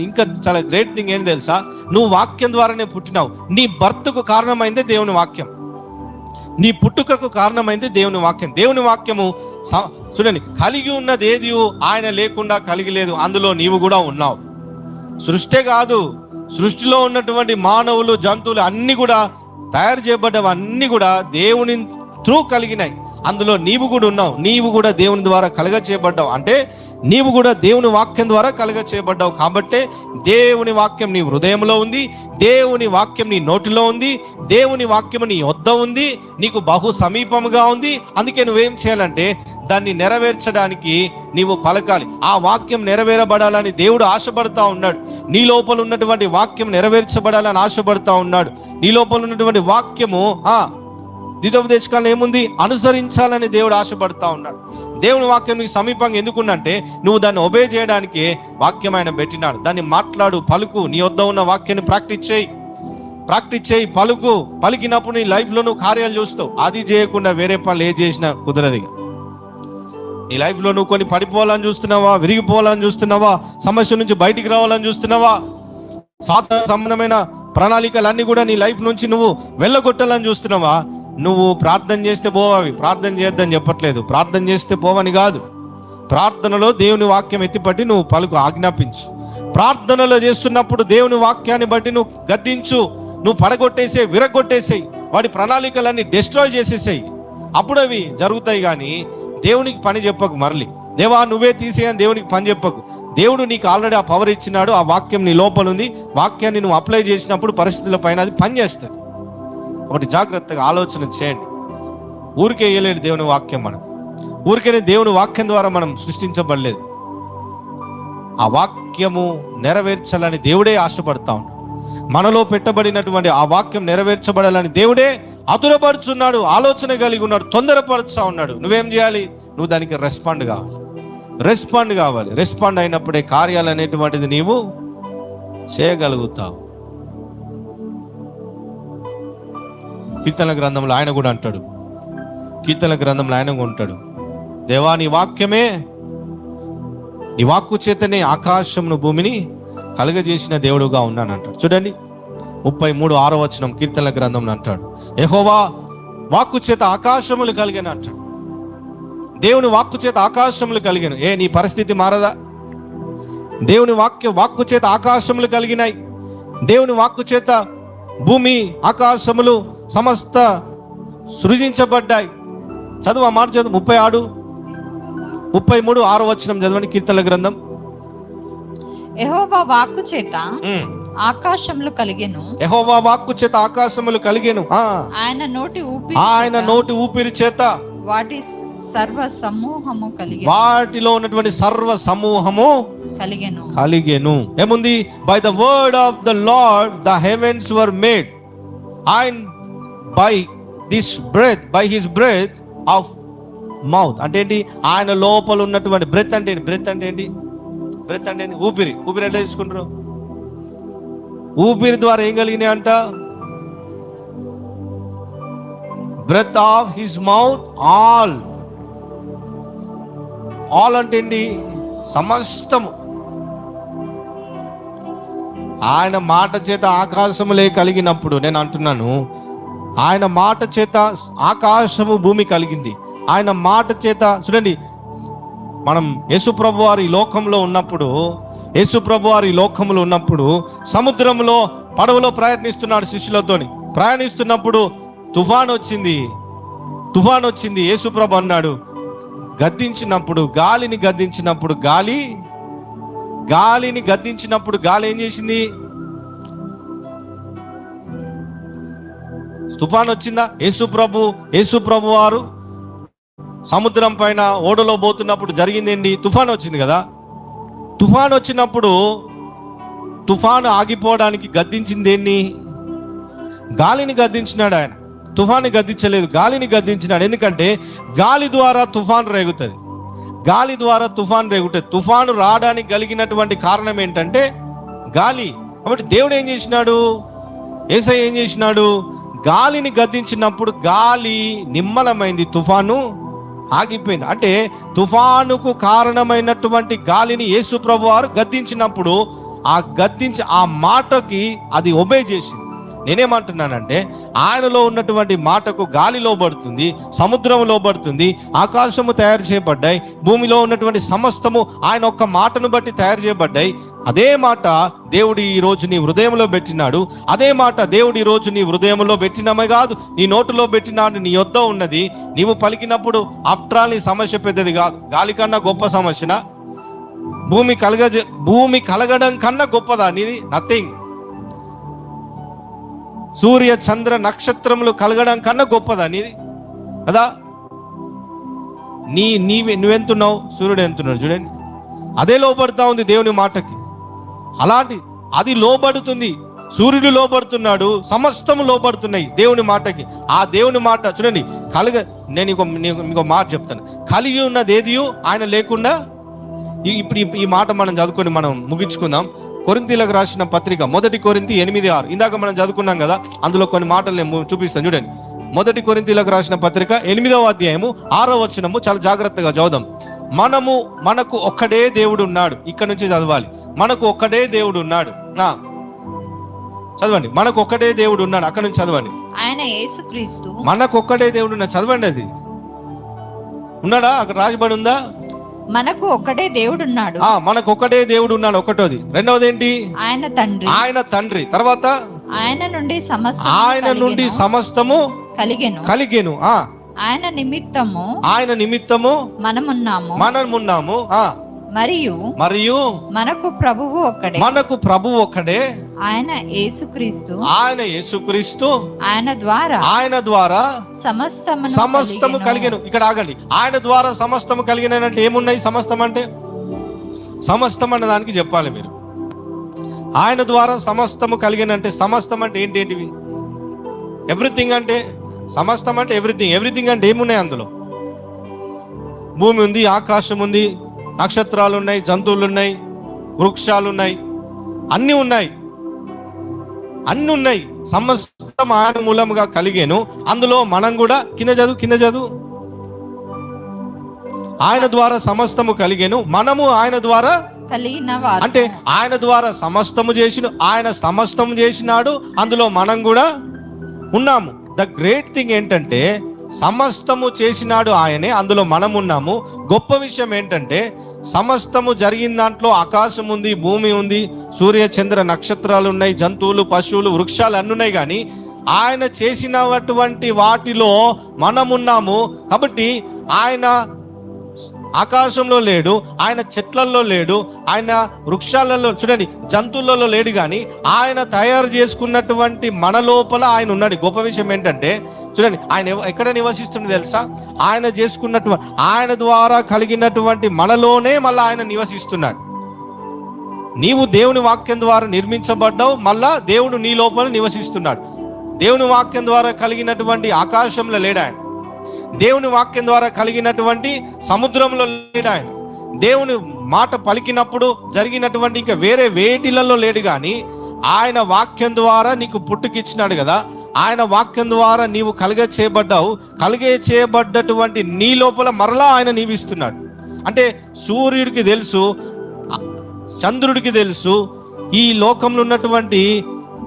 ఇంకా చాలా గ్రేట్ థింగ్ ఏంటి తెలుసా, నువ్వు వాక్యం ద్వారానే పుట్టినావు. నీ బర్త్కు కారణమైందే దేవుని వాక్యం, నీ పుట్టుకకు కారణమైంది దేవుని వాక్యం. దేవుని వాక్యము చూడండి, కలిగి ఉన్నది ఏది ఆయన లేకుండా కలిగి లేదు, అందులో నీవు కూడా ఉన్నావు. సృష్టి కాదు, సృష్టిలో ఉన్నటువంటి మానవులు, జంతువులు అన్ని కూడా తయారు చేయబడ్డవన్నీ కూడా దేవుని త్రూ కలిగినాయి, అందులో నీవు కూడా ఉన్నావు. నీవు కూడా దేవుని ద్వారా కలుగ చేయబడ్డావు, అంటే నీవు కూడా దేవుని వాక్యం ద్వారా కలుగ చేయబడ్డావు. కాబట్టి దేవుని వాక్యం నీ హృదయంలో ఉంది, దేవుని వాక్యం నీ నోటిలో ఉంది, దేవుని వాక్యం నీ వద్ద ఉంది, నీకు బహు సమీపముగా ఉంది. అందుకే నువ్వేం చేయాలంటే దాన్ని నెరవేర్చడానికి నీవు పలకాలి. ఆ వాక్యం నెరవేరబడాలని దేవుడు ఆశపడతా ఉన్నాడు. నీ లోపల ఉన్నటువంటి వాక్యం నెరవేర్చబడాలని ఆశపడతా ఉన్నాడు. నీ లోపల ఉన్నటువంటి వాక్యము ద్వితోపదేశకాలం ఏముంది, అనుసరించాలని దేవుడు ఆశపడతా ఉన్నాడు. దేవుని వాక్యం నీకు సమీపంగా ఎందుకుందంటే నువ్వు దాన్ని ఒబే చేయడానికి వాక్యం ఆయన పెట్టినాడు. దాన్ని మాట్లాడు, పలుకు, నీ వద్ద ఉన్న వాక్యాన్ని ప్రాక్టీస్ చేయి, పలుకు. పలికినప్పుడు నీ లైఫ్లో నువ్వు కార్యాలు చూస్తావు. అది చేయకుండా వేరే పనులు ఏ చేసినా కుదరదు. నీ లైఫ్లో నువ్వు కొన్ని పడిపోవాలని చూస్తున్నావా, విరిగిపోవాలని చూస్తున్నావా, సమస్య నుంచి బయటికి రావాలని చూస్తున్నావా, సాధారణ సంబంధమైన ప్రణాళికలన్నీ కూడా నీ లైఫ్ నుంచి నువ్వు వెళ్ళగొట్టాలని చూస్తున్నావా, నువ్వు ప్రార్థన చేస్తే పోవవి. ప్రార్థన చేయొద్దని చెప్పట్లేదు, ప్రార్థన చేస్తే పోవని కాదు. ప్రార్థనలో దేవుని వాక్యం ఎత్తిపట్టి నువ్వు పలుకు, ఆజ్ఞాపించు. ప్రార్థనలో చేస్తున్నప్పుడు దేవుని వాక్యాన్ని బట్టి నువ్వు గద్దించు, నువ్వు పడగొట్టేసేయి, విరగొట్టేసేయి, వాడి ప్రణాళికలన్నీ డిస్ట్రాయ్ చేసేసేయి. అప్పుడు అవి జరుగుతాయి. కానీ దేవునికి పని చెప్పకు. మరలి దేవా నువ్వే తీసేయని దేవునికి పని చెప్పకు. దేవుడు నీకు ఆల్రెడీ ఆ పవర్ ఇచ్చినాడు, ఆ వాక్యం నీ లోపల ఉంది. వాక్యాన్ని నువ్వు అప్లై చేసినప్పుడు పరిస్థితుల పైన అది పనిచేస్తుంది. ఒకటి జాగ్రత్తగా ఆలోచన చేయండి. ఊరికే వేయలేడు దేవుని వాక్యం. మనం ఊరికేనే దేవుని వాక్యం ద్వారా మనం సృష్టించబడలేదు. ఆ వాక్యము నెరవేర్చాలని దేవుడే ఆశపడతా ఉన్నాడు. మనలో పెట్టబడినటువంటి ఆ వాక్యం నెరవేర్చబడాలని దేవుడే ఆతురపడుచున్నాడు, ఆలోచన కలిగి ఉన్నాడు, తొందరపరుచుతా ఉన్నాడు. నువ్వేం చేయాలి? నువ్వు దానికి రెస్పాండ్ కావాలి. రెస్పాండ్ అయినప్పుడే కార్యాలు అనేటువంటిది నీవు చేయగలుగుతావు. కీర్తన గ్రంథంలో ఆయన కూడా అంటాడు, దేవా నీ వాక్యమే, నీ వాక్కు చేతనే ఆకాశమును భూమిని కలుగజేసిన దేవుడుగా ఉన్నాను అంటాడు. చూడండి 33:6 వచనం కీర్తన గ్రంథంలో అంటాడు, యెహోవా వాక్కు చేత ఆకాశములు కలిగాను అంటాడు. దేవుని వాక్కు చేత ఆకాశములు కలిగాను. నీ పరిస్థితి మారదా? దేవుని వాక్కు చేత ఆకాశములు కలిగినాయి. దేవుని వాక్కు చేత భూమి ఆకాశములు సమస్త సృజించబడ్డాయి. చదువు ఆ మాట చదువు. 33:6 వచనం చదవండి కీర్తన గ్రంథం. యెహోవా వాక్కు చేత ఆకాశములు కలిగెను. యెహోవా వాక్కు చేత ఆకాశములు కలిగెను. ఆయన నోటి ఊపిరి చేత వాటి సర్వ సమూహము కలిగెను. వాటిలో ఉన్నటువంటి సర్వ సమూహము కలిగెను. ఏముంది? By the word of the Lord the heavens were made, and by his breath of mouth. అంటే ఏంటి? ఆయన లోపల ఉన్నటువంటి బ్రెత్ అంటే ఏంటి? ఊపిరి ఎట్లా తీసుకుంటారు? ఊపిరి ద్వారా ఏం కలిగినాయి అంట? Breath of his mouth. All అంటే ఏంటి? సమస్తము. ఆయన మాట చేత ఆకాశములే కలిగినప్పుడు, నేను అంటున్నాను, ఆయన మాట చేత ఆకాశము భూమి కలిగింది. ఆయన మాట చేత చూడండి, మనం యేసుప్రభు వారి లోకంలో ఉన్నప్పుడు సముద్రంలో పడవలో ప్రయాణిస్తున్నాడు శిష్యులతోని. ప్రయాణిస్తున్నప్పుడు తుఫాన్ వచ్చింది. యేసుప్రభు అన్నాడు, గాలిని గద్దించినప్పుడు గాలి ఏం చేసింది? తుఫాన్ వచ్చిందా? యేసుప్రభు వారు సముద్రం పైన ఓడలో పోతున్నప్పుడు జరిగిందేంటి? తుఫాన్ వచ్చింది కదా. తుఫాన్ వచ్చినప్పుడు తుఫాను ఆగిపోవడానికి గద్దించింది ఏంటి? గాలిని గద్దించినాడు ఆయన. తుఫాను గద్దించలేదు, గాలిని గద్దించినాడు. ఎందుకంటే గాలి ద్వారా తుఫాను రేగుతుంది. తుఫాను రావడానికి కలిగినటువంటి కారణం ఏంటంటే గాలి. కాబట్టి దేవుడు ఏం చేసినాడు? యేసయ్య ఏం చేసినాడు? గాలిని గద్దించినప్పుడు గాలి నిమ్మలమైంది, తుఫాను ఆగిపోయింది. అంటే తుఫానుకు కారణమైనటువంటి గాలిని యేసు ప్రభు వారు గద్దించినప్పుడు ఆ గద్దించి ఆ మాటకి అది ఒబే చేసింది. నేనేమంటున్నానంటే ఆయనలో ఉన్నటువంటి మాటకు గాలి లోబడుతుంది, సముద్రం లోబడుతుంది, ఆకాశము తయారు చేయబడ్డాయి, భూమిలో ఉన్నటువంటి సమస్తము ఆయన ఒక్క మాటను బట్టి తయారు చేయబడ్డాయి. అదే మాట దేవుడు ఈ రోజు నీ హృదయంలో పెట్టినాడు. అదే మాట దేవుడు ఈ రోజు నీ హృదయంలో పెట్టినమే కాదు, నీ నోటులో పెట్టినాడు, నీ యొద్ద ఉన్నది. నీవు పలికినప్పుడు ఆఫ్టర్ ఆల్ నీ సమస్య పెద్దది కాదు. గాలి కన్నా గొప్ప సమస్యనా? భూమి కలగడం కన్నా గొప్పదా నీది? నథింగ్. సూర్య చంద్ర నక్షత్రములు కలగడం కన్నా గొప్పదా నీది కదా? నువ్వెంతున్నావు, సూర్యుడు ఎంతున్నాడు చూడండి. అదే లోబడుతా ఉంది దేవుని మాటకి. అలాంటి అది లోబడుతుంది, సూర్యుడు లోబడుతున్నాడు, సమస్తము లోబడుతున్నాయి దేవుని మాటకి. ఆ దేవుని మాట చూడండి నేను ఇంకో మాట చెప్తాను. కలిగి ఉన్నది ఏదియు ఆయన లేకుండా. ఇప్పుడు ఈ మాట మనం చదువుకొని మనం ముగించుకుందాం. కొరింథీలకు రాసిన పత్రిక 1 కొరింథీ 8:6 ఇందాక మనం చదువుకున్నాం కదా, అందులో కొన్ని మాటలు నేను చూపిస్తాను చూడండి. 1 కొరింథీలకు రాసిన పత్రిక 8వ అధ్యాయము 6వ వచనము చాలా జాగ్రత్తగా చదువుదాం. మనకు ఒక్కడే దేవుడు ఉన్నాడు. ఇక్కడ నుంచి చదవాలి. మనకు ఒక్కడే దేవుడు ఉన్నాడు. చదవండి. మనకు ఒక్కడే దేవుడు ఉన్నాడు. అక్కడ నుంచి చదవండి. ఆయన యేసుక్రీస్తు. మనకు ఒక్కడే దేవుడు ఉన్నాడు. చదవండి. అది ఉన్నాడా? అక్కడ రాజబడి ఉందా? మనకు ఒక్కడే దేవుడు ఉన్నాడు. మనకు ఒక్కడే దేవుడు ఉన్నాడు. ఒకటోది. రెండవది ఏంటి? ఆయన తండ్రి. తర్వాత ఆయన నుండి సమస్తము కలిగెను. ఆయన నిమిత్తము మనమున్నాము. మరియు మనకు ప్రభువు ఒక్కడే, ఆయన యేసుక్రీస్తు. ఆయన ద్వారా సమస్తము కలిగెను. ఇక్కడ ఆగండి. ఆయన ద్వారా సమస్తము కలిగినంటే ఏమున్నాయి? సమస్తం అన్న దానికి చెప్పాలి మీరు. ఆయన ద్వారా సమస్తము కలిగినంటే సమస్తం అంటే ఏంటివి? ఎవ్రీథింగ్ అంటే సమస్తం అంటే ఎవ్రీథింగ్ అంటే ఏమున్నాయి అందులో? భూమి ఉంది, ఆకాశం ఉంది, నక్షత్రాలు ఉన్నాయి, జంతువులు ఉన్నాయి, వృక్షాలు ఉన్నాయి, అన్నీ ఉన్నాయి. సమస్తం ఆయన మూలముగా కలిగేను. అందులో మనం కూడా కింద చదువు. ఆయన ద్వారా సమస్తము కలిగేను, మనము ఆయన ద్వారా అంటే ఆయన ద్వారా సమస్తము ఆయన సమస్తము చేసినాడు, అందులో మనం కూడా ఉన్నాము. ద గ్రేట్ థింగ్ ఏంటంటే సమస్తము చేసినాడు ఆయనే, అందులో మనం ఉన్నాము. గొప్ప విషయం ఏంటంటే సమస్తము జరిగిన దాంట్లో ఆకాశం ఉంది, భూమి ఉంది, సూర్య చంద్ర నక్షత్రాలు ఉన్నాయి, జంతువులు, పశువులు, వృక్షాలు అన్నీ ఉన్నాయి. కానీ ఆయన చేసినటువంటి వాటిలో మనమున్నాము. కాబట్టి ఆయన ఆకాశంలో లేడు, ఆయన చెట్లలో లేడు, ఆయన వృక్షాలలో చూడండి, జంతువులలో లేడు. కానీ ఆయన తయారు చేసుకున్నటువంటి మన లోపల ఆయన ఉన్నాడు. గొప్ప విషయం ఏంటంటే చూడండి, ఆయన ఎక్కడ నివసిస్తుంది తెలుసా? ఆయన చేసుకున్నటువంటి, ఆయన ద్వారా కలిగినటువంటి మనలోనే మళ్ళీ ఆయన నివసిస్తున్నాడు. నీవు దేవుని వాక్యం ద్వారా నిర్మించబడ్డావు, మళ్ళా దేవుడు నీ లోపల నివసిస్తున్నాడు. దేవుని వాక్యం ద్వారా కలిగినటువంటి ఆకాశంలో లేడు ఆయన. దేవుని వాక్యం ద్వారా కలిగినటువంటి సముద్రంలో లేడు ఆయన. దేవుని మాట పలికినప్పుడు జరిగినటువంటి ఇంకా వేరే వేటిలలో లేడు. కానీ ఆయన వాక్యం ద్వారా నీకు పుట్టుకిచ్చినాడు కదా, ఆయన వాక్యం ద్వారా నీవు చేయబడ్డటువంటి నీ లోపల మరలా ఆయన నీవిస్తున్నాడు. అంటే సూర్యుడికి తెలుసు, చంద్రుడికి తెలుసు, ఈ లోకంలో ఉన్నటువంటి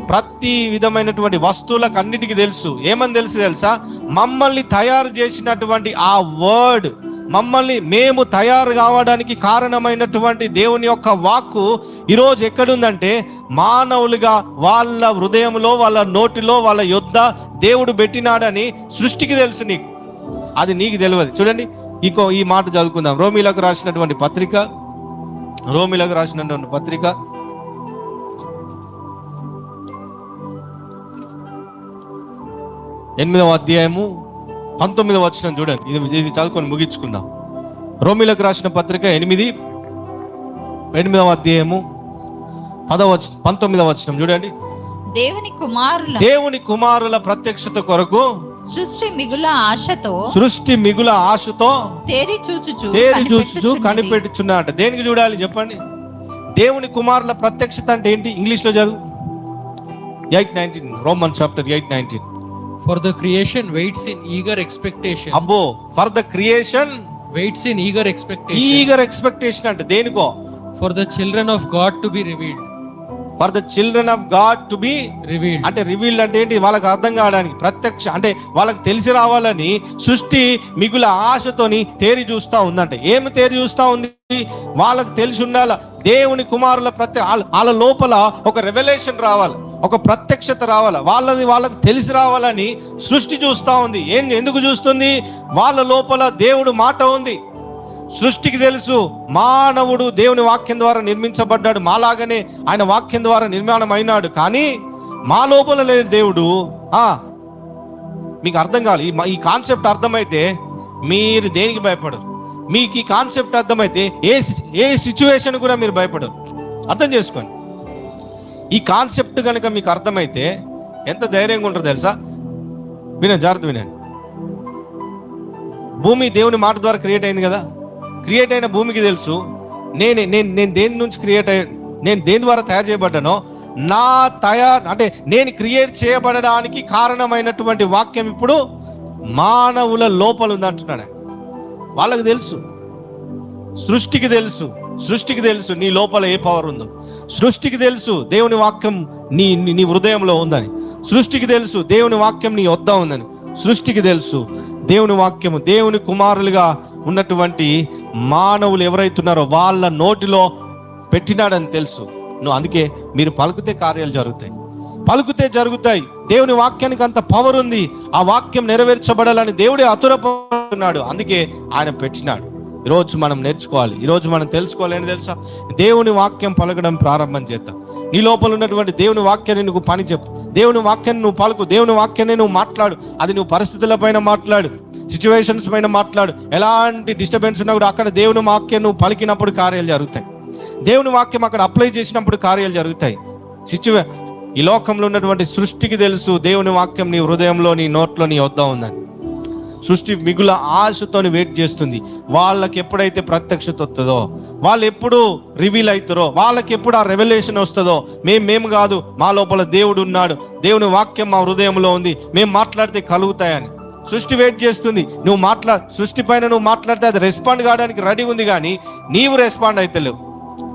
ప్రతి విధమైనటువంటి వస్తువులకు అన్నిటికీ తెలుసు. ఏమని తెలుసా? మమ్మల్ని తయారు చేసినటువంటి ఆ వర్డ్, మేము తయారు కావడానికి కారణమైనటువంటి దేవుని యొక్క వాక్కు ఈరోజు ఎక్కడుందంటే మానవులుగా వాళ్ళ హృదయంలో, వాళ్ళ నోటిలో, వాళ్ళ యొద్ద దేవుడు పెట్టినాడని సృష్టికి తెలుసు. అది నీకు తెలియదు. చూడండి, ఈ మాట చదువుకుందాం. రోమీలకు రాసినటువంటి పత్రిక 8వ అధ్యాయము 19వ వచనం చూడండి. ఇది చదువుకొని ముగించుకుందాం. రోమీలకు రాసిన పత్రిక 8వ అధ్యాయము 19వ వచనం చూడండి. దేవుని కుమారుల ప్రత్యక్షత కొరకు సృష్టి మిగుల ఆశతో తేరి చూచుచు కనిపెట్టుచున్నాడు. దేనికి చూడాలి చెప్పండి? దేవుని కుమారుల ప్రత్యక్షత అంటే ఏంటి? ఇంగ్లీష్ లో చదువు. 8:19 Roman chapter 8:19. For the creation waits in eager expectation. For the creation waits in eager expectation. Eager expectation అంటే దేనికో? For the children of God to be revealed. For the children of God to be revealed. అంటే revealed అంటే ఏంటి? వాళ్ళకి అర్థం కావడానికి, ప్రత్యక్ష అంటే వాళ్ళకి తెలిసి రావాలని సృష్టి మిగుల ఆశతోని తేరి చూస్తా ఉందంటే. ఏమి తేరి చూస్తా ఉంది? వాళ్ళకి తెలిసి ఉండాల, దేవుని కుమారుల వాళ్ళ లోపల ఒక రెవల్యూషన్ రావాలి, ఒక ప్రత్యక్షత రావాలి, వాళ్ళకి తెలిసి రావాలని సృష్టి చూస్తా ఉంది. ఎందుకు చూస్తుంది? వాళ్ళ లోపల దేవుడు మాట ఉంది. సృష్టికి తెలుసు మానవుడు దేవుని వాక్యం ద్వారా నిర్మించబడ్డాడు, మాలాగనే ఆయన వాక్యం ద్వారా నిర్మాణం అయినాడు. కానీ మా లోపల లేని దేవుడు, మీకు అర్థం కావాలి. ఈ కాన్సెప్ట్ అర్థమైతే మీరు దేనికి భయపడరు. మీకు ఈ కాన్సెప్ట్ అర్థమైతే ఏ సిచ్యువేషన్ కూడా మీరు భయపడరు. అర్థం చేసుకోండి. ఈ కాన్సెప్ట్ కనుక మీకు అర్థమైతే ఎంత ధైర్యంగా ఉంటారో తెలుసా? జాగ్రత్త వినండి. భూమి దేవుని మాట ద్వారా క్రియేట్ అయింది కదా. క్రియేట్ అయిన భూమికి తెలుసు నేను దేని నుంచి నేను దేని ద్వారా తయారు చేయబడ్డానో, అంటే నేను క్రియేట్ చేయబడడానికి కారణమైనటువంటి వాక్యం ఇప్పుడు మానవుల లోపల ఉంది అంటున్నాడు. వాళ్ళకి తెలుసు, సృష్టికి తెలుసు నీ లోపల ఏ పవర్ ఉందో. సృష్టికి తెలుసు దేవుని వాక్యం నీ హృదయంలో ఉందని. సృష్టికి తెలుసు దేవుని వాక్యం నీ వద్ద ఉందని. సృష్టికి తెలుసు దేవుని వాక్యము దేవుని కుమారులుగా ఉన్నటువంటి మానవులు ఎవరైతున్నారో వాళ్ళ నోటిలో పెట్టినాడని తెలుసు. అందుకే మీరు పలుకుతే కార్యాలు జరుగుతాయి. దేవుని వాక్యానికి అంత పవర్ ఉంది. ఆ వాక్యం నెరవేర్చబడాలని దేవుడే ఆతురపడుతున్నాడు. అందుకే ఆయన పెట్టినాడు. ఈరోజు మనం నేర్చుకోవాలి, ఈరోజు మనం తెలుసుకోవాలి. ఏంటి తెలుసా? దేవుని వాక్యం పలకడం ప్రారంభం చేద్దాం. నీ లోపల ఉన్నటువంటి దేవుని వాక్యాన్ని నువ్వు పని చెప్పు, దేవుని వాక్యాన్ని నువ్వు పలుకు, దేవుని వాక్యాన్ని నువ్వు మాట్లాడు. అది నువ్వు పరిస్థితుల పైన మాట్లాడు, సిచ్యువేషన్స్ పైన మాట్లాడు. ఎలాంటి డిస్టర్బెన్స్ ఉన్నా కూడా అక్కడ దేవుని వాక్యం నువ్వు పలికినప్పుడు కార్యాలు జరుగుతాయి. దేవుని వాక్యం అక్కడ అప్లై చేసినప్పుడు కార్యాలు జరుగుతాయి. ఈ లోకంలో ఉన్నటువంటి సృష్టికి తెలుసు దేవుని వాక్యం నీ హృదయంలో, నీ నోట్లో, నీ వద్ద ఉందని. సృష్టి మిగుల ఆశతోని వెయిట్ చేస్తుంది. వాళ్ళకి ఎప్పుడైతే ప్రత్యక్షత వస్తుందో, వాళ్ళు ఎప్పుడు రివీల్ అవుతారో, వాళ్ళకి ఎప్పుడు ఆ రెవల్యూషన్ వస్తుందో, మేము కాదు, మా లోపల దేవుడు ఉన్నాడు, దేవుని వాక్యం మా హృదయంలో ఉంది, మేము మాట్లాడితే కలుగుతాయని సృష్టి వెయిట్ చేస్తుంది. సృష్టి పైన నువ్వు మాట్లాడితే అది రెస్పాండ్ కావడానికి రెడీ ఉంది. కానీ నీవు రెస్పాండ్ అయితలేవు,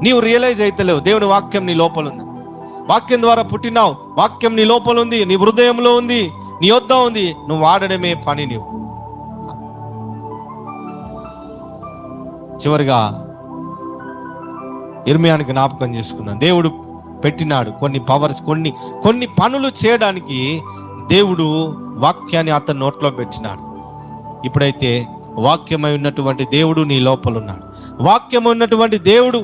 నీవు రియలైజ్ అయితలేవు దేవుని వాక్యం నీ లోపల ఉంది. వాక్యం ద్వారా పుట్టినావు, వాక్యం నీ లోపల ఉంది, నీ హృదయంలో ఉంది, నీ వద్ద ఉంది. నువ్వు వాడడమే పని. నీవు చివరిగా ఇర్మియాని జ్ఞాపకం చేసుకున్నాను. దేవుడు పెట్టినాడు కొన్ని పవర్స్, కొన్ని పనులు చేయడానికి దేవుడు వాక్యాన్ని అతని నోట్లో పెట్టినాడు. ఇప్పుడైతే వాక్యమై ఉన్నటువంటి దేవుడు నీ లోపల ఉన్నాడు. వాక్యమై ఉన్నటువంటి దేవుడు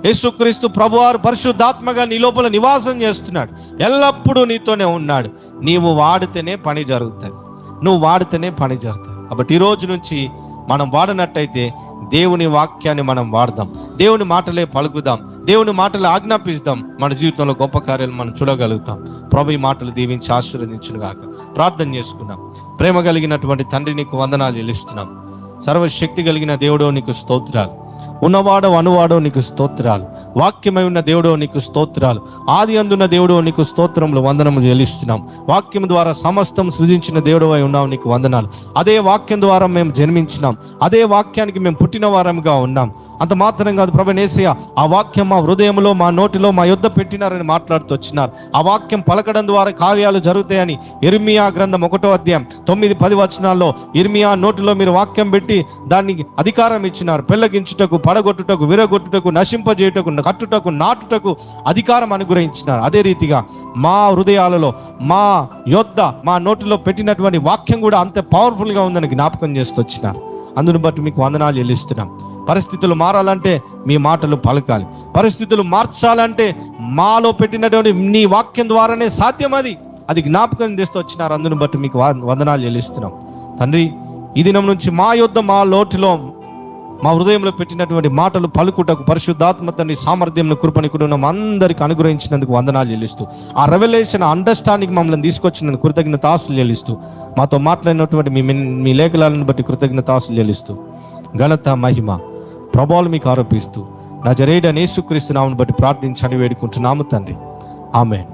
యేసుక్రీస్తు ప్రభువారు పరిశుద్ధాత్మగా నీ లోపల నివాసం చేస్తున్నాడు. ఎల్లప్పుడూ నీతోనే ఉన్నాడు. నీవు వాడితేనే పని జరుగుతుంది, నువ్వు వాడితేనే పని జరుగుతుంది. కాబట్టి ఈ రోజు నుంచి మనం వాడినట్టయితే దేవుని వాక్యాన్ని మనం వాడదాం, దేవుని మాటలే పలుకుదాం, దేవుని మాటలు ఆజ్ఞాపిస్తాం. మన జీవితంలో గొప్ప కార్యాలు మనం చూడగలుగుతాం. ప్రభు ఈ మాటలు దీవించి ఆశీర్వదించును గాక. ప్రార్థన చేసుకుందాం. ప్రేమ కలిగినటువంటి తండ్రి, నీకు వందనాలు చెల్లిస్తున్నాం. సర్వశక్తి కలిగిన దేవుడో నీకు స్తోత్రాలు. ఉన్నవాడో అనువాడో నీకు స్తోత్రాలు. వాక్యమై ఉన్న దేవుడో నీకు స్తోత్రాలు. ఆది అందున్న దేవుడో నీకు స్తోత్రములు, వందనము చెల్లిస్తున్నాం. వాక్యం ద్వారా సమస్తం సృజించిన దేవుడవై ఉన్నావు, నీకు వందనాలు. అదే వాక్యం ద్వారా మేము జన్మించినాం, అదే వాక్యానికి మేము పుట్టిన వారంగా ఉన్నాం. అంత మాత్రం కాదు ప్రభు యేసయ్య, ఆ వాక్యం మా హృదయంలో, మా నోటిలో, మా యొద్ద పెట్టినారని మాట్లాడుతూ వచ్చినారు. ఆ వాక్యం పలకడం ద్వారా కార్యాలు జరుగుతాయని ఇర్మియా గ్రంథం 1వ అధ్యాయం 9-10 వచనాల్లో ఇర్మియా నోటిలో మీరు వాక్యం పెట్టి దానికి అధికారం ఇచ్చినారు. పెళ్లగించుటకు, పడగొట్టుటకు, విరగొట్టుటకు, నశింపజేయుటకు, కట్టుటకు, నాటుటకు అధికారం అనుగ్రహించినారు. అదే రీతిగా మా హృదయాలలో, మా యొద్ద, మా నోటిలో పెట్టినటువంటి వాక్యం కూడా అంతే పవర్ఫుల్గా ఉందని జ్ఞాపకం చేస్తూ వచ్చినారు. అందును బట్టి మీకు వందనాలు చెల్లిస్తున్నాం. పరిస్థితులు మారాలంటే మీ మాటలు పలకాలి, పరిస్థితులు మార్చాలంటే మాలో పెట్టినటువంటి నీ వాక్యం ద్వారానే సాధ్యం. అది జ్ఞాపకం చేస్తూ వచ్చినారు. అందును బట్టి మీకు వందనాలు చెల్లిస్తున్నాం తండ్రి. ఈ దినం నుంచి మా యొద్ద, మా లోటులో, మా హృదయంలో పెట్టినటువంటి మాటలు పలుకుటకు పరిశుద్ధాత్మ తండ్రి సామర్థ్యంను, కృపని కూడా అందరికి అనుగ్రహించినందుకు వందనాలు చెల్లిస్తూ, ఆ రెవల్యూషన్ అండర్స్టాండింగ్ మమ్మల్ని తీసుకొచ్చినందుకు కృతజ్ఞతాస్తులు చెల్లిస్తూ, మాతో మాట్లాడినటువంటి మీ లేఖలను బట్టి కృతజ్ఞతాస్తులు చెల్లిస్తూ, ఘనత, మహిమ, ప్రభావాలు మీకు ఆరోపిస్తూ నజరేయుడైన యేసుక్రీస్తు నామమును బట్టి ప్రార్థించని వేడుకుంటున్నాము తండ్రి. ఆమేన్.